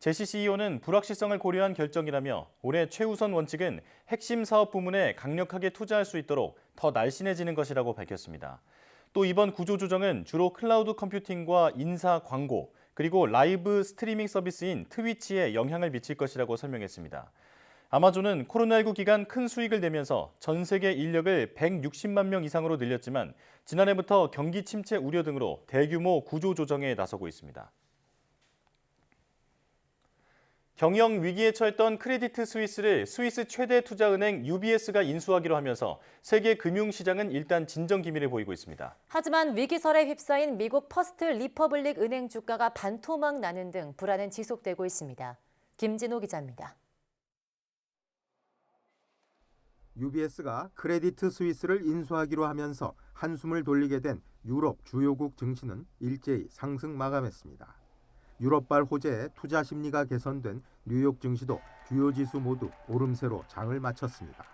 제시 CEO는 불확실성을 고려한 결정이라며 올해 최우선 원칙은 핵심 사업 부문에 강력하게 투자할 수 있도록 더 날씬해지는 것이라고 밝혔습니다. 또 이번 구조조정은 주로 클라우드 컴퓨팅과 인사 광고, 그리고 라이브 스트리밍 서비스인 트위치에 영향을 미칠 것이라고 설명했습니다. 아마존은 코로나19 기간 큰 수익을 내면서 전 세계 인력을 160만 명 이상으로 늘렸지만 지난해부터 경기 침체 우려 등으로 대규모 구조조정에 나서고 있습니다. 경영 위기에 처했던 크레디트 스위스를 스위스 최대 투자은행 UBS가 인수하기로 하면서 세계 금융시장은 일단 진정 기미를 보이고 있습니다. 하지만 위기설에 휩싸인 미국 퍼스트 리퍼블릭 은행 주가가 반토막 나는 등 불안은 지속되고 있습니다. 김진호 기자입니다. UBS가 크레디트 스위스를 인수하기로 하면서 한숨을 돌리게 된 유럽 주요국 증시는 일제히 상승 마감했습니다. 유럽발 호재에 투자 심리가 개선된 뉴욕 증시도 주요 지수 모두 오름세로 장을 마쳤습니다.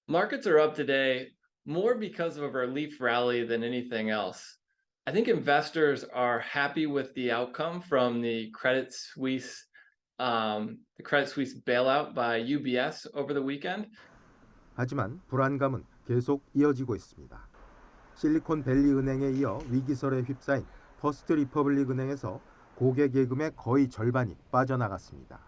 Markets are up today more because of a relief rally than anything else. I think investors are happy with the outcome from the Credit Suisse bailout by UBS over the weekend. 하지만 불안감은 계속 이어지고 있습니다. 실리콘밸리 은행에 이어 위기설에 휩싸인 퍼스트 리퍼블릭 은행에서 고객 예금의 거의 절반이 빠져나갔습니다.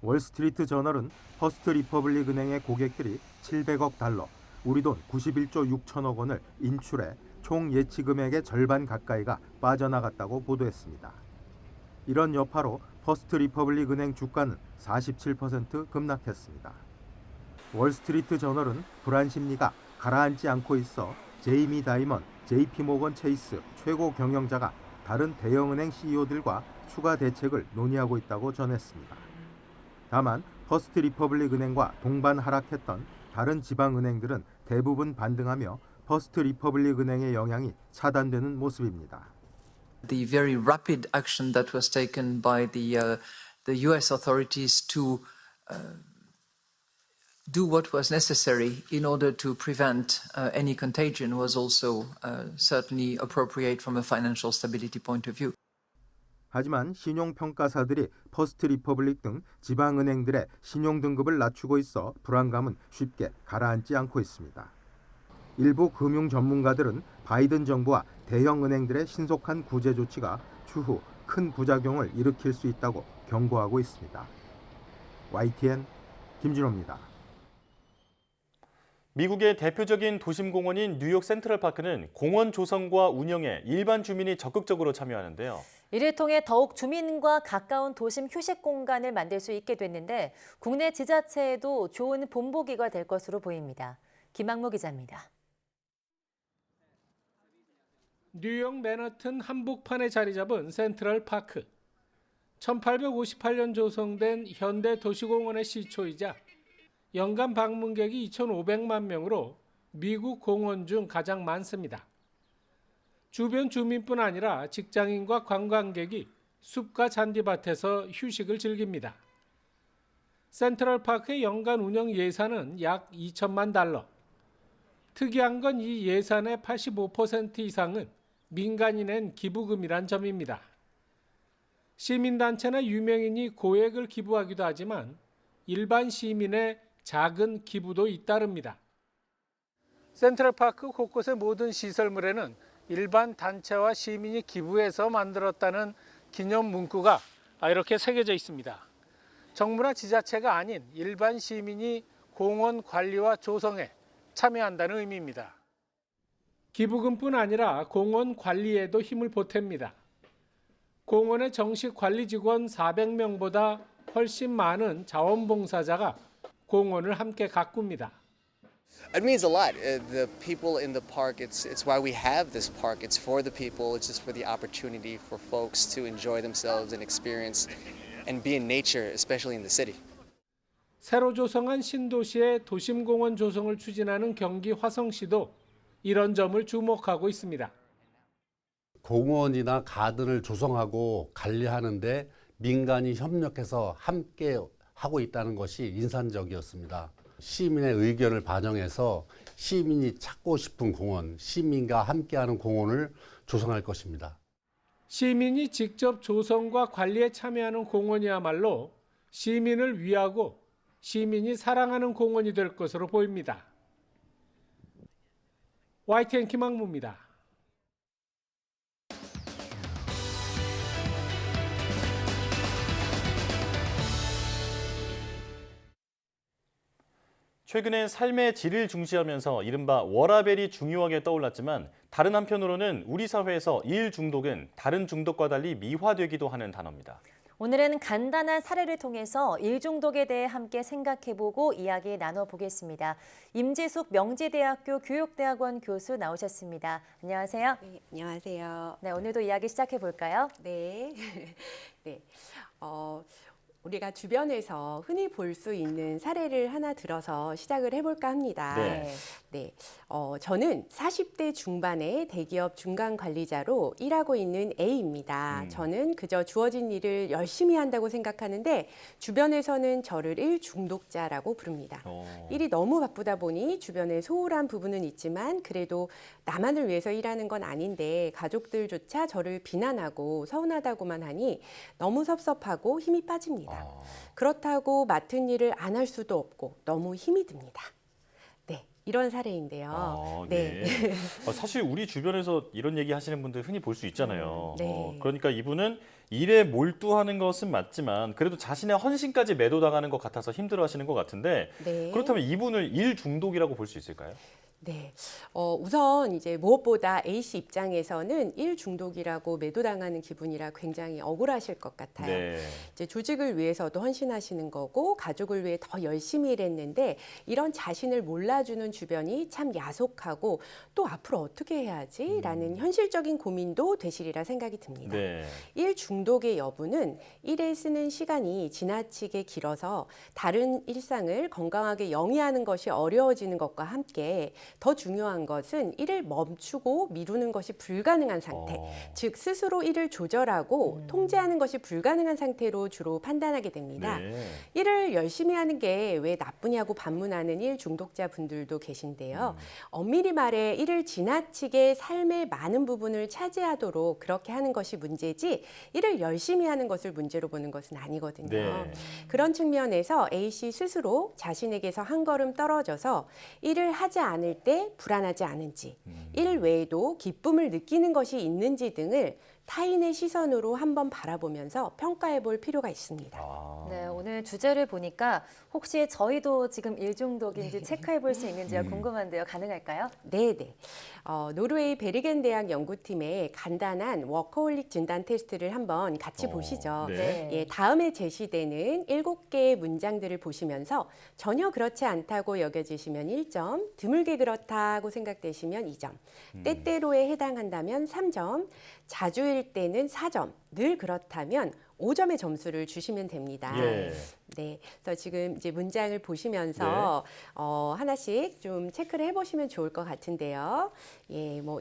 월스트리트 저널은 퍼스트 리퍼블릭 은행의 고객들이 700억 달러, 우리 돈 91조 6천억 원을 인출해 총 예치 금액의 절반 가까이가 빠져나갔다고 보도했습니다. 이런 여파로 퍼스트 리퍼블릭 은행 주가는 47% 급락했습니다. 월스트리트 저널은 불안 심리가 가라앉지 않고 있어 제이미 다이먼 JP모건 체이스 최고 경영자가 다른 대형은행 CEO들과 추가 대책을 논의하고 있다고 전했습니다. 다만 퍼스트 리퍼블릭 은행과 동반 하락했던 다른 지방은행들은 대부분 반등하며 퍼스트 리퍼블릭 은행의 영향이 차단되는 모습입니다. The very rapid action that was taken by the US authorities to do what was necessary in order to prevent any contagion was also certainly appropriate from a financial stability point of view. 하지만 신용평가사들이 퍼스트 리퍼블릭 등 지방은행들의 신용등급을 낮추고 있어 불안감은 쉽게 가라앉지 않고 있습니다. 일부 금융 전문가들은 바이든 정부와 대형은행들의 신속한 구제 조치가 추후 큰 부작용을 일으킬 수 있다고 경고하고 있습니다. YTN 김진호입니다. 미국의 대표적인 도심공원인 뉴욕 센트럴파크는 공원 조성과 운영에 일반 주민이 적극적으로 참여하는데요. 이를 통해 더욱 주민과 가까운 도심 휴식 공간을 만들 수 있게 됐는데 국내 지자체에도 좋은 본보기가 될 것으로 보입니다. 김학무 기자입니다. 뉴욕 맨하튼 한복판에 자리 잡은 센트럴파크. 1858년 조성된 현대 도시공원의 시초이자 연간 방문객이 2,500만 명으로 미국 공원 중 가장 많습니다. 주변 주민뿐 아니라 직장인과 관광객이 숲과 잔디밭에서 휴식을 즐깁니다. 센트럴파크의 연간 운영 예산은 약 2천만 달러. 특이한 건 이 예산의 85% 이상은 민간이 낸 기부금이란 점입니다. 시민단체나 유명인이 고액을 기부하기도 하지만 일반 시민의 작은 기부도 잇따릅니다. 센트럴파크 곳곳의 모든 시설물에는 일반 단체와 시민이 기부해서 만들었다는 기념 문구가 이렇게 새겨져 있습니다. 정부나 지자체가 아닌 일반 시민이 공원 관리와 조성에 참여한다는 의미입니다. 기부금뿐 아니라 공원 관리에도 힘을 보탭니다. 공원의 정식 관리 직원 400명보다 훨씬 많은 자원봉사자가 공원을 함께 가꿉니다. It means a lot. The people in the park, it's why we have this park. It's for the people. It's just for the opportunity for folks to enjoy themselves and experience and be in nature, especially in the city. 새로 조성한 신도시의 도심공원 조성을 추진하는 경기 화성시도 이런 점을 주목하고 있습니다. 공원이나 가든을 조성하고 관리하는데 민간이 협력해서 함께 하고 있다는 것이 인상적이었습니다. 시민의 의견을 반영해서 시민이 찾고 싶은 공원, 시민과 함께하는 공원을 조성할 것입니다. 시민이 직접 조성과 관리에 참여하는 공원이야말로 시민을 위하고 시민이 사랑하는 공원이 될 것으로 보입니다. YTN 김학무입니다. 최근엔 삶의 질을 중시하면서 이른바 워라밸이 중요하게 떠올랐지만 다른 한편으로는 우리 사회에서 일 중독은 다른 중독과 달리 미화되기도 하는 단어입니다. 오늘은 간단한 사례를 통해서 일 중독에 대해 함께 생각해보고 이야기 나눠보겠습니다. 임지숙 명지대학교 교육대학원 교수 나오셨습니다. 안녕하세요. 네, 안녕하세요. 네, 오늘도 이야기 시작해볼까요? 네. 네. 우리가 주변에서 흔히 볼 수 있는 사례를 하나 들어서 시작을 해볼까 합니다. 네. 저는 40대 중반의 대기업 중간 관리자로 일하고 있는 A입니다. 저는 그저 주어진 일을 열심히 한다고 생각하는데 주변에서는 저를 일 중독자라고 부릅니다. 일이 너무 바쁘다 보니 주변에 소홀한 부분은 있지만 그래도 나만을 위해서 일하는 건 아닌데 가족들조차 저를 비난하고 서운하다고만 하니 너무 섭섭하고 힘이 빠집니다. 그렇다고 맡은 일을 안 할 수도 없고 너무 힘이 듭니다. 네, 이런 사례인데요. 네. 사실 우리 주변에서 이런 얘기 하시는 분들 흔히 볼 수 있잖아요. 네. 그러니까 이분은 일에 몰두하는 것은 맞지만 그래도 자신의 헌신까지 매도당하는 것 같아서 힘들어하시는 것 같은데 네. 그렇다면 이분을 일 중독이라고 볼 수 있을까요? 네, 우선 이제 무엇보다 A씨 입장에서는 일 중독이라고 매도당하는 기분이라 굉장히 억울하실 것 같아요. 네. 이제 조직을 위해서도 헌신하시는 거고 가족을 위해 더 열심히 일했는데 이런 자신을 몰라주는 주변이 참 야속하고 또 앞으로 어떻게 해야지라는 현실적인 고민도 되시리라 생각이 듭니다. 네. 일 중독의 여부는 일에 쓰는 시간이 지나치게 길어서 다른 일상을 건강하게 영위하는 것이 어려워지는 것과 함께 더 중요한 것은 일을 멈추고 미루는 것이 불가능한 상태, 즉 스스로 일을 조절하고 통제하는 것이 불가능한 상태로 주로 판단하게 됩니다. 네. 일을 열심히 하는 게 왜 나쁘냐고 반문하는 일 중독자 분들도 계신데요. 엄밀히 말해 일을 지나치게 삶의 많은 부분을 차지하도록 그렇게 하는 것이 문제지 일을 열심히 하는 것을 문제로 보는 것은 아니거든요. 네. 그런 측면에서 A씨 스스로 자신에게서 한 걸음 떨어져서 일을 하지 않을 때 불안하지 않은지, 일 외에도 기쁨을 느끼는 것이 있는지 등을 타인의 시선으로 한번 바라보면서 평가해 볼 필요가 있습니다. 네, 오늘 주제를 보니까 혹시 저희도 지금 일 중독인지 체크해 볼 수 있는지가 궁금한데요. 가능할까요? 네. 노르웨이 베르겐 대학 연구팀의 간단한 워커홀릭 진단 테스트를 한번 같이 보시죠. 네. 예, 다음에 제시되는 7개의 문장들을 보시면서 전혀 그렇지 않다고 여겨지시면 1점, 드물게 그렇다고 생각되시면 2점, 때때로에 해당한다면 3점, 자주일 때는 4점, 늘 그렇다면 5점의 점수를 주시면 됩니다. 예. 네, 그래서 지금 이제 문장을 보시면서 하나씩 좀 체크를 해보시면 좋을 것 같은데요. 예, 뭐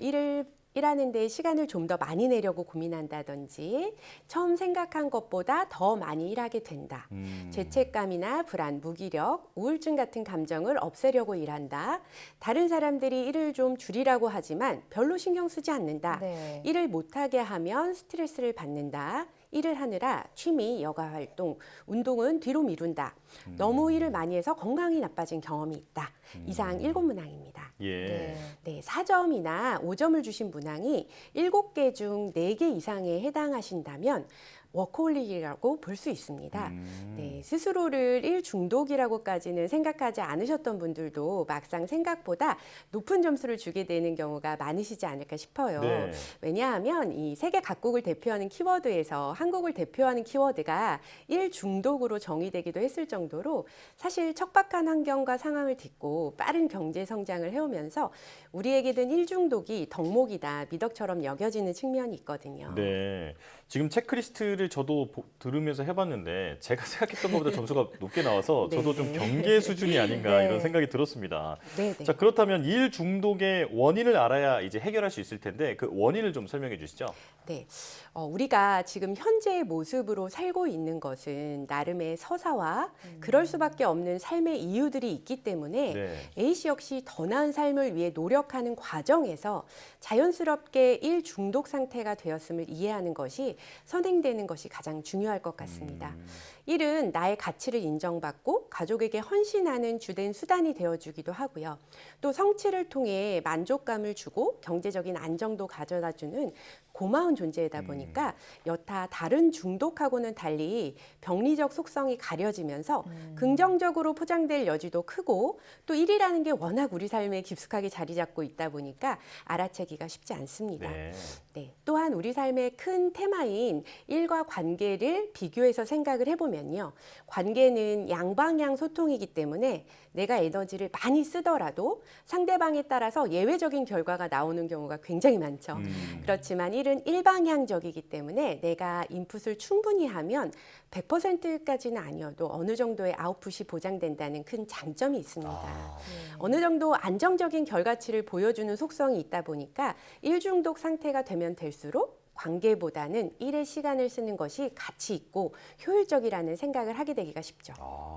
일하는데 시간을 좀 더 많이 내려고 고민한다든지 처음 생각한 것보다 더 많이 일하게 된다. 죄책감이나 불안, 무기력, 우울증 같은 감정을 없애려고 일한다. 다른 사람들이 일을 좀 줄이라고 하지만 별로 신경 쓰지 않는다. 네. 일을 못하게 하면 스트레스를 받는다. 일을 하느라 취미, 여가 활동, 운동은 뒤로 미룬다. 너무 일을 많이 해서 건강이 나빠진 경험이 있다. 이상 7문항입니다. 예. 네, 4점이나 5점을 주신 문항이 7개 중 4개 이상에 해당하신다면 워커홀릭이라고 볼 수 있습니다. 네, 스스로를 일 중독이라고까지는 생각하지 않으셨던 분들도 막상 생각보다 높은 점수를 주게 되는 경우가 많으시지 않을까 싶어요. 네. 왜냐하면 이 세계 각국을 대표하는 키워드에서 한국을 대표하는 키워드가 일 중독으로 정의되기도 했을 정도로 사실 척박한 환경과 상황을 딛고 빠른 경제 성장을 해오면서 우리에게는 일 중독이 덕목이다, 미덕처럼 여겨지는 측면이 있거든요. 네. 지금 체크리스트를 저도 들으면서 해봤는데 제가 생각했던 것보다 점수가 높게 나와서 저도 좀 경계 수준이 아닌가 네. 이런 생각이 들었습니다. 네. 자, 그렇다면 일 중독의 원인을 알아야 이제 해결할 수 있을 텐데 그 원인을 좀 설명해 주시죠. 네, 우리가 지금 현재의 모습으로 살고 있는 것은 나름의 서사와 그럴 수밖에 없는 삶의 이유들이 있기 때문에 네. A씨 역시 더 나은 삶을 위해 노력하는 과정에서 자연스럽게 일 중독 상태가 되었음을 이해하는 것이 선행되는 것이 가장 중요할 것 같습니다. 일은 나의 가치를 인정받고 가족에게 헌신하는 주된 수단이 되어주기도 하고요. 또 성취를 통해 만족감을 주고 경제적인 안정도 가져다주는 고마운 존재이다 보니까 여타 다른 중독하고는 달리 병리적 속성이 가려지면서 긍정적으로 포장될 여지도 크고 또 일이라는 게 워낙 우리 삶에 깊숙하게 자리 잡고 있다 보니까 알아채기가 쉽지 않습니다. 네. 네, 또한 우리 삶의 큰 테마인 일과 관계를 비교해서 생각을 해보면요. 관계는 양방향 소통이기 때문에 내가 에너지를 많이 쓰더라도 상대방에 따라서 예외적인 결과가 나오는 경우가 굉장히 많죠. 그렇지만 일은 일방향적이기 때문에 내가 인풋을 충분히 하면 100%까지는 아니어도 어느 정도의 아웃풋이 보장된다는 큰 장점이 있습니다. 어느 정도 안정적인 결과치를 보여주는 속성이 있다 보니까 일 중독 상태가 되면 될수록 관계보다는 일에 시간을 쓰는 것이 가치 있고 효율적이라는 생각을 하게 되기가 쉽죠.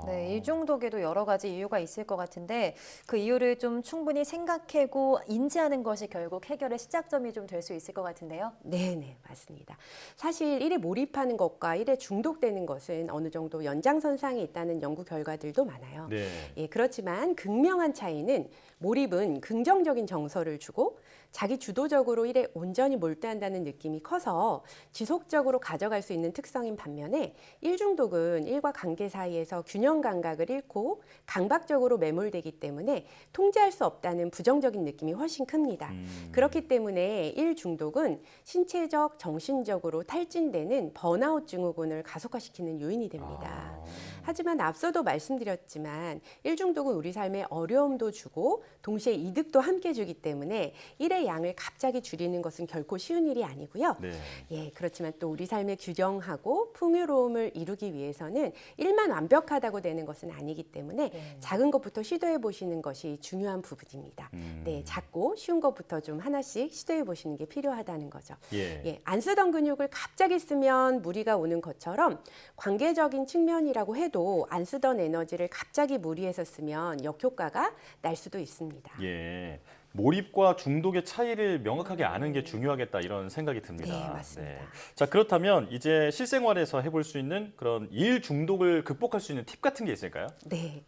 네, 일 중독에도 여러 가지 이유가 있을 것 같은데 그 이유를 좀 충분히 생각하고 인지하는 것이 결국 해결의 시작점이 좀 될 수 있을 것 같은데요. 네, 맞습니다. 사실 일에 몰입하는 것과 일에 중독되는 것은 어느 정도 연장선상에 있다는 연구 결과들도 많아요. 네. 예, 그렇지만 극명한 차이는 몰입은 긍정적인 정서를 주고 자기 주도적으로 일에 온전히 몰두한다는 느낌이 커서 지속적으로 가져갈 수 있는 특성인 반면에 일 중독은 일과 관계 사이에서 균형 감각을 잃고 강박적으로 매몰되기 때문에 통제할 수 없다는 부정적인 느낌이 훨씬 큽니다. 그렇기 때문에 일 중독은 신체적, 정신적으로 탈진되는 번아웃 증후군을 가속화시키는 요인이 됩니다. 하지만 앞서도 말씀드렸지만 일 중독은 우리 삶에 어려움도 주고 동시에 이득도 함께 주기 때문에 일의 양을 갑자기 줄이는 것은 결코 쉬운 일이 아니고요. 네. 예, 그렇지만 또 우리 삶의 균형하고 풍요로움을 이루기 위해서는 일만 완벽하다고 되는 것은 아니기 때문에 작은 것부터 시도해 보시는 것이 중요한 부분입니다. 네, 작고 쉬운 것부터 좀 하나씩 시도해 보시는 게 필요하다는 거죠. 예. 안 쓰던 근육을 갑자기 쓰면 무리가 오는 것처럼 관계적인 측면이라고 해도 안 쓰던 에너지를 갑자기 무리해서 쓰면 역효과가 날 수도 있습니다. 예. 몰입과 중독의 차이를 명확하게 아는 게 중요하겠다 이런 생각이 듭니다. 네, 맞습니다. 자, 그렇다면 이제 실생활에서 해볼 수 있는 그런 일 중독을 극복할 수 있는 팁 같은 게 있을까요? 네.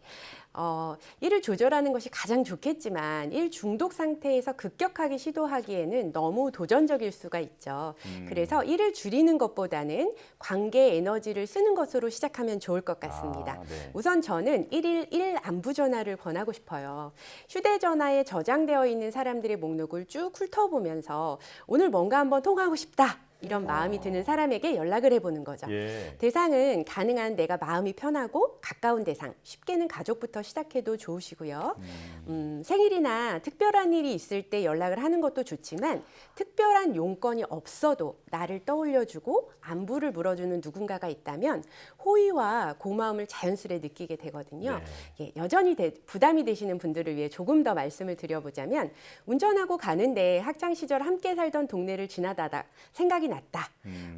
일을 조절하는 것이 가장 좋겠지만 일 중독 상태에서 급격하게 시도하기에는 너무 도전적일 수가 있죠. 그래서 일을 줄이는 것보다는 관계 에너지를 쓰는 것으로 시작하면 좋을 것 같습니다. 네. 우선 저는 1일 1 안부 전화를 권하고 싶어요. 휴대전화에 저장되어 있는 사람들의 목록을 쭉 훑어보면서 오늘 뭔가 한번 통화하고 싶다. 이런 마음이 드는 사람에게 연락을 해보는 거죠. 예. 대상은 가능한 내가 마음이 편하고 가까운 대상, 쉽게는 가족부터 시작해도 좋으시고요. 생일이나 특별한 일이 있을 때 연락을 하는 것도 좋지만 특별한 용건이 없어도 나를 떠올려주고 안부를 물어주는 누군가가 있다면 호의와 고마움을 자연스레 느끼게 되거든요. 예, 여전히 부담이 되시는 분들을 위해 조금 더 말씀을 드려보자면 운전하고 가는데 학창시절 함께 살던 동네를 지나다가 생각이 났다.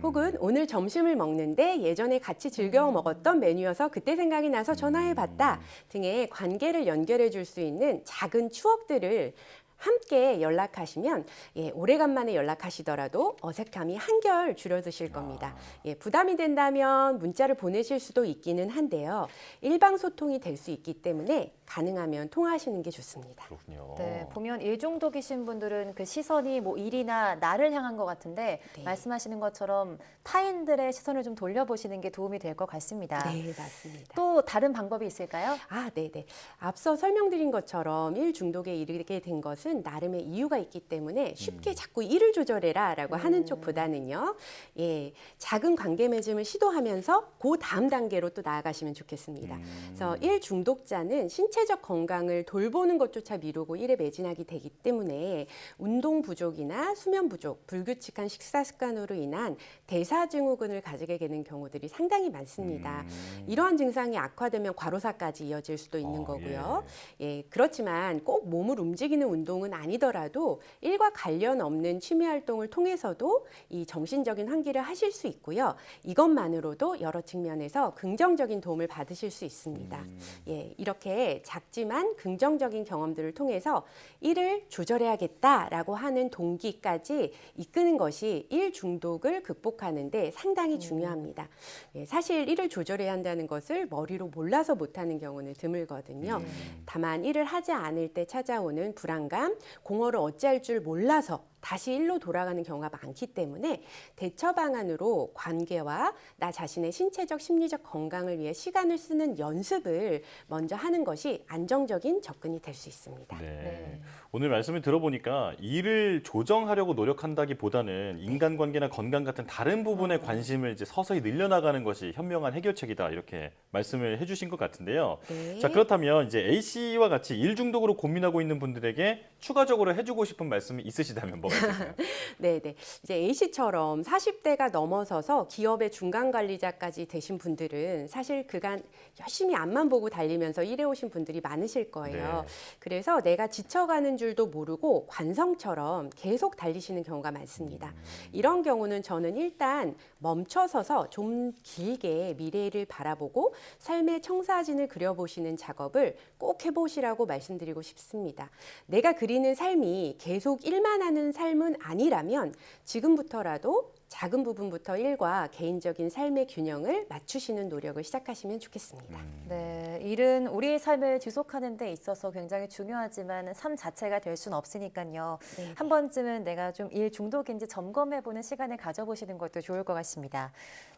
혹은 오늘 점심을 먹는데 예전에 같이 즐겨 먹었던 메뉴여서 그때 생각이 나서 전화해봤다 등의 관계를 연결해 줄 수 있는 작은 추억들을 함께 연락하시면 오래간만에 연락하시더라도 어색함이 한결 줄어드실 겁니다. 부담이 된다면 문자를 보내실 수도 있기는 한데요. 일방 소통이 될 수 있기 때문에 가능하면 통화하시는 게 좋습니다. 그렇군요. 네, 보면 일 중독이신 분들은 그 시선이 뭐 일이나 나를 향한 것 같은데 네. 말씀하시는 것처럼 타인들의 시선을 좀 돌려보시는 게 도움이 될 것 같습니다. 네, 맞습니다. 또 다른 방법이 있을까요? 네네. 앞서 설명드린 것처럼 일 중독에 이르게 된 것은 나름의 이유가 있기 때문에 쉽게 자꾸 일을 조절해라라고 하는 쪽보다는요. 예, 작은 관계 맺음을 시도하면서 그 다음 단계로 또 나아가시면 좋겠습니다. 그래서 일 중독자는 신체적 건강을 돌보는 것조차 미루고 일에 매진하게 되기 때문에 운동 부족이나 수면 부족, 불규칙한 식사 습관으로 인한 대사증후군을 가지게 되는 경우들이 상당히 많습니다. 이러한 증상이 악화되면 과로사까지 이어질 수도 있는 거고요. 예, 그렇지만 꼭 몸을 움직이는 운동은 아니더라도 일과 관련 없는 취미 활동을 통해서도 이 정신적인 환기를 하실 수 있고요. 이것만으로도 여러 측면에서 긍정적인 도움을 받으실 수 있습니다. 예, 이렇게 작지만 긍정적인 경험들을 통해서 일을 조절해야겠다라고 하는 동기까지 이끄는 것이 일 중독을 극복하는 데 상당히 중요합니다. 예, 사실 일을 조절해야 한다는 것을 머리로 몰라서 못하는 경우는 드물거든요. 다만 일을 하지 않을 때 찾아오는 불안감, 공허를 어찌할 줄 몰라서 다시 일로 돌아가는 경우가 많기 때문에 대처 방안으로 관계와 나 자신의 신체적, 심리적 건강을 위해 시간을 쓰는 연습을 먼저 하는 것이 안정적인 접근이 될 수 있습니다. 네. 오늘 말씀을 들어보니까 일을 조정하려고 노력한다기보다는 인간관계나 건강 같은 다른 부분에 관심을 이제 서서히 늘려나가는 것이 현명한 해결책이다 이렇게 말씀을 해주신 것 같은데요. 네. 자, 그렇다면 이제 A 씨와 같이 일 중독으로 고민하고 있는 분들에게 추가적으로 해주고 싶은 말씀이 있으시다면 뭐가 있을까요? 네네. 이제 A씨처럼 40대가 넘어서서 기업의 중간 관리자까지 되신 분들은 사실 그간 열심히 앞만 보고 달리면서 일해오신 분들이 많으실 거예요. 네. 그래서 내가 지쳐가는 줄도 모르고 관성처럼 계속 달리시는 경우가 많습니다. 이런 경우는 저는 일단 멈춰서서 좀 길게 미래를 바라보고 삶의 청사진을 그려보시는 작업을 꼭 해보시라고 말씀드리고 싶습니다. 내가 그리는 삶이 계속 일만 하는 삶은 아니라면 지금부터라도 작은 부분부터 일과 개인적인 삶의 균형을 맞추시는 노력을 시작하시면 좋겠습니다. 네, 일은 우리의 삶을 지속하는 데 있어서 굉장히 중요하지만 삶 자체가 될 수는 없으니까요. 네. 한 번쯤은 내가 좀 일 중독인지 점검해보는 시간을 가져보시는 것도 좋을 것 같습니다.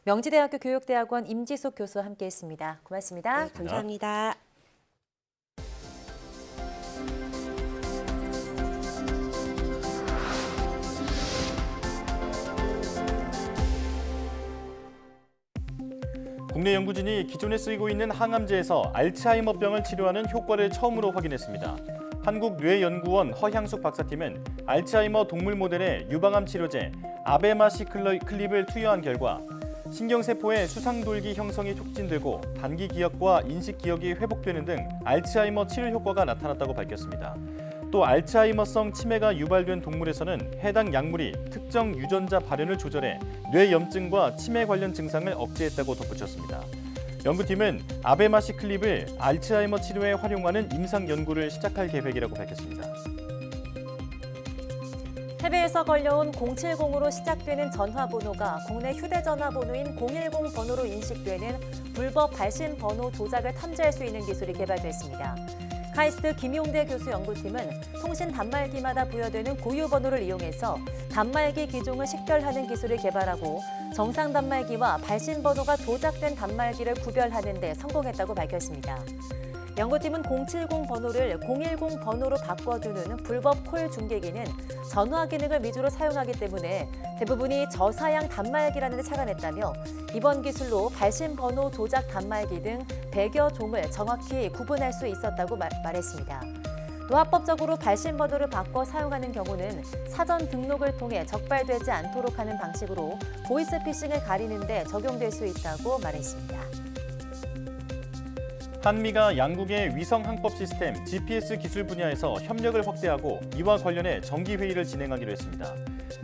명지대학교 교육대학원 임지숙 교수와 함께했습니다. 고맙습니다. 네, 감사합니다. 국내 연구진이 기존에 쓰이고 있는 항암제에서 알츠하이머병을 치료하는 효과를 처음으로 확인했습니다. 한국뇌연구원 허향숙 박사팀은 알츠하이머 동물 모델의 유방암 치료제 아베마시클립을 투여한 결과 신경세포의 수상돌기 형성이 촉진되고 단기 기억과 인식 기억이 회복되는 등 알츠하이머 치료 효과가 나타났다고 밝혔습니다. 또 알츠하이머성 치매가 유발된 동물에서는 해당 약물이 특정 유전자 발현을 조절해 뇌염증과 치매 관련 증상을 억제했다고 덧붙였습니다. 연구팀은 아베마시클립을 알츠하이머 치료에 활용하는 임상 연구를 시작할 계획이라고 밝혔습니다. 해외에서 걸려온 070으로 시작되는 전화번호가 국내 휴대전화 번호인 010 번호로 인식되는 불법 발신 번호 조작을 탐지할 수 있는 기술이 개발됐습니다. 카이스트 김용대 교수 연구팀은 통신 단말기마다 부여되는 고유 번호를 이용해서 단말기 기종을 식별하는 기술을 개발하고 정상 단말기와 발신 번호가 조작된 단말기를 구별하는 데 성공했다고 밝혔습니다. 연구팀은 070 번호를 010 번호로 바꿔주는 불법 콜 중계기는 전화 기능을 위주로 사용하기 때문에 대부분이 저사양 단말기라는 데 착안했다며 이번 기술로 발신 번호 조작 단말기 등 100여 종을 정확히 구분할 수 있었다고 말했습니다. 또 합법적으로 발신 번호를 바꿔 사용하는 경우는 사전 등록을 통해 적발되지 않도록 하는 방식으로 보이스피싱을 가리는 데 적용될 수 있다고 말했습니다. 한미가 양국의 위성 항법 시스템 GPS 기술 분야에서 협력을 확대하고 이와 관련해 정기회의를 진행하기로 했습니다.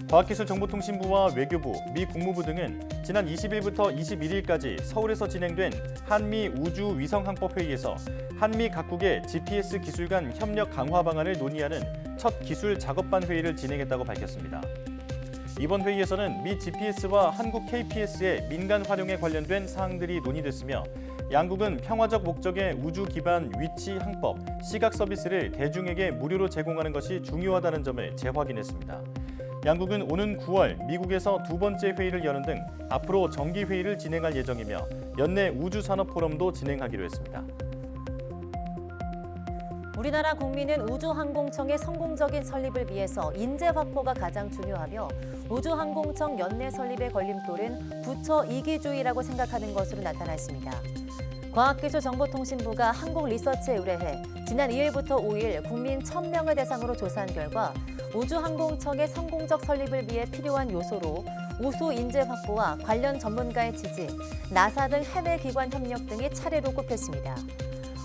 과학기술정보통신부와 외교부, 미 국무부 등은 지난 20일부터 21일까지 서울에서 진행된 한미 우주 위성 항법 회의에서 한미 각국의 GPS 기술 간 협력 강화 방안을 논의하는 첫 기술 작업반 회의를 진행했다고 밝혔습니다. 이번 회의에서는 미 GPS와 한국 KPS의 민간 활용에 관련된 사항들이 논의됐으며 양국은 평화적 목적의 우주 기반 위치 항법, 시각 서비스를 대중에게 무료로 제공하는 것이 중요하다는 점을 재확인했습니다. 양국은 오는 9월 미국에서 두 번째 회의를 여는 등 앞으로 정기 회의를 진행할 예정이며 연내 우주산업 포럼도 진행하기로 했습니다. 우리나라 국민은 우주항공청의 성공적인 설립을 위해서 인재 확보가 가장 중요하며 우주항공청 연내 설립의 걸림돌은 부처 이기주의라고 생각하는 것으로 나타났습니다. 과학기술정보통신부가 한국리서치에 의뢰해 지난 2일부터 5일 국민 1,000명을 대상으로 조사한 결과 우주항공청의 성공적 설립을 위해 필요한 요소로 우수 인재 확보와 관련 전문가의 지지, 나사 등 해외 기관 협력 등이 차례로 꼽혔습니다.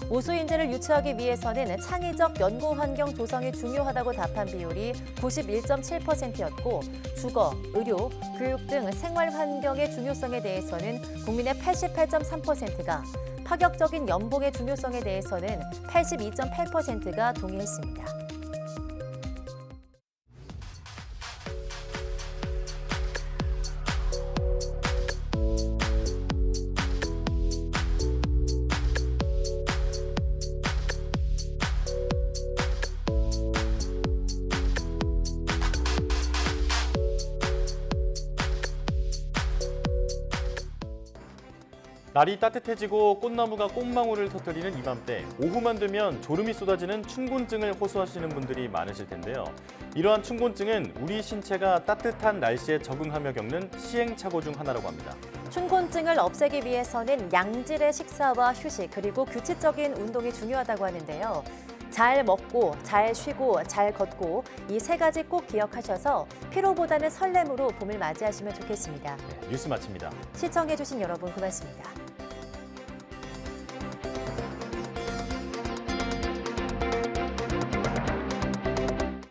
우수 인재를 유치하기 위해서는 창의적 연구 환경 조성이 중요하다고 답한 비율이 91.7%였고 주거, 의료, 교육 등 생활 환경의 중요성에 대해서는 국민의 88.3%가, 파격적인 연봉의 중요성에 대해서는 82.8%가 동의했습니다. 날이 따뜻해지고 꽃나무가 꽃망울을 터뜨리는 이맘때 오후만 되면 졸음이 쏟아지는 춘곤증을 호소하시는 분들이 많으실 텐데요. 이러한 춘곤증은 우리 신체가 따뜻한 날씨에 적응하며 겪는 시행착오 중 하나라고 합니다. 춘곤증을 없애기 위해서는 양질의 식사와 휴식 그리고 규칙적인 운동이 중요하다고 하는데요. 잘 먹고, 잘 쉬고, 잘 걷고 이 세 가지 꼭 기억하셔서 피로보다는 설렘으로 봄을 맞이하시면 좋겠습니다. 뉴스 마칩니다. 시청해주신 여러분 고맙습니다.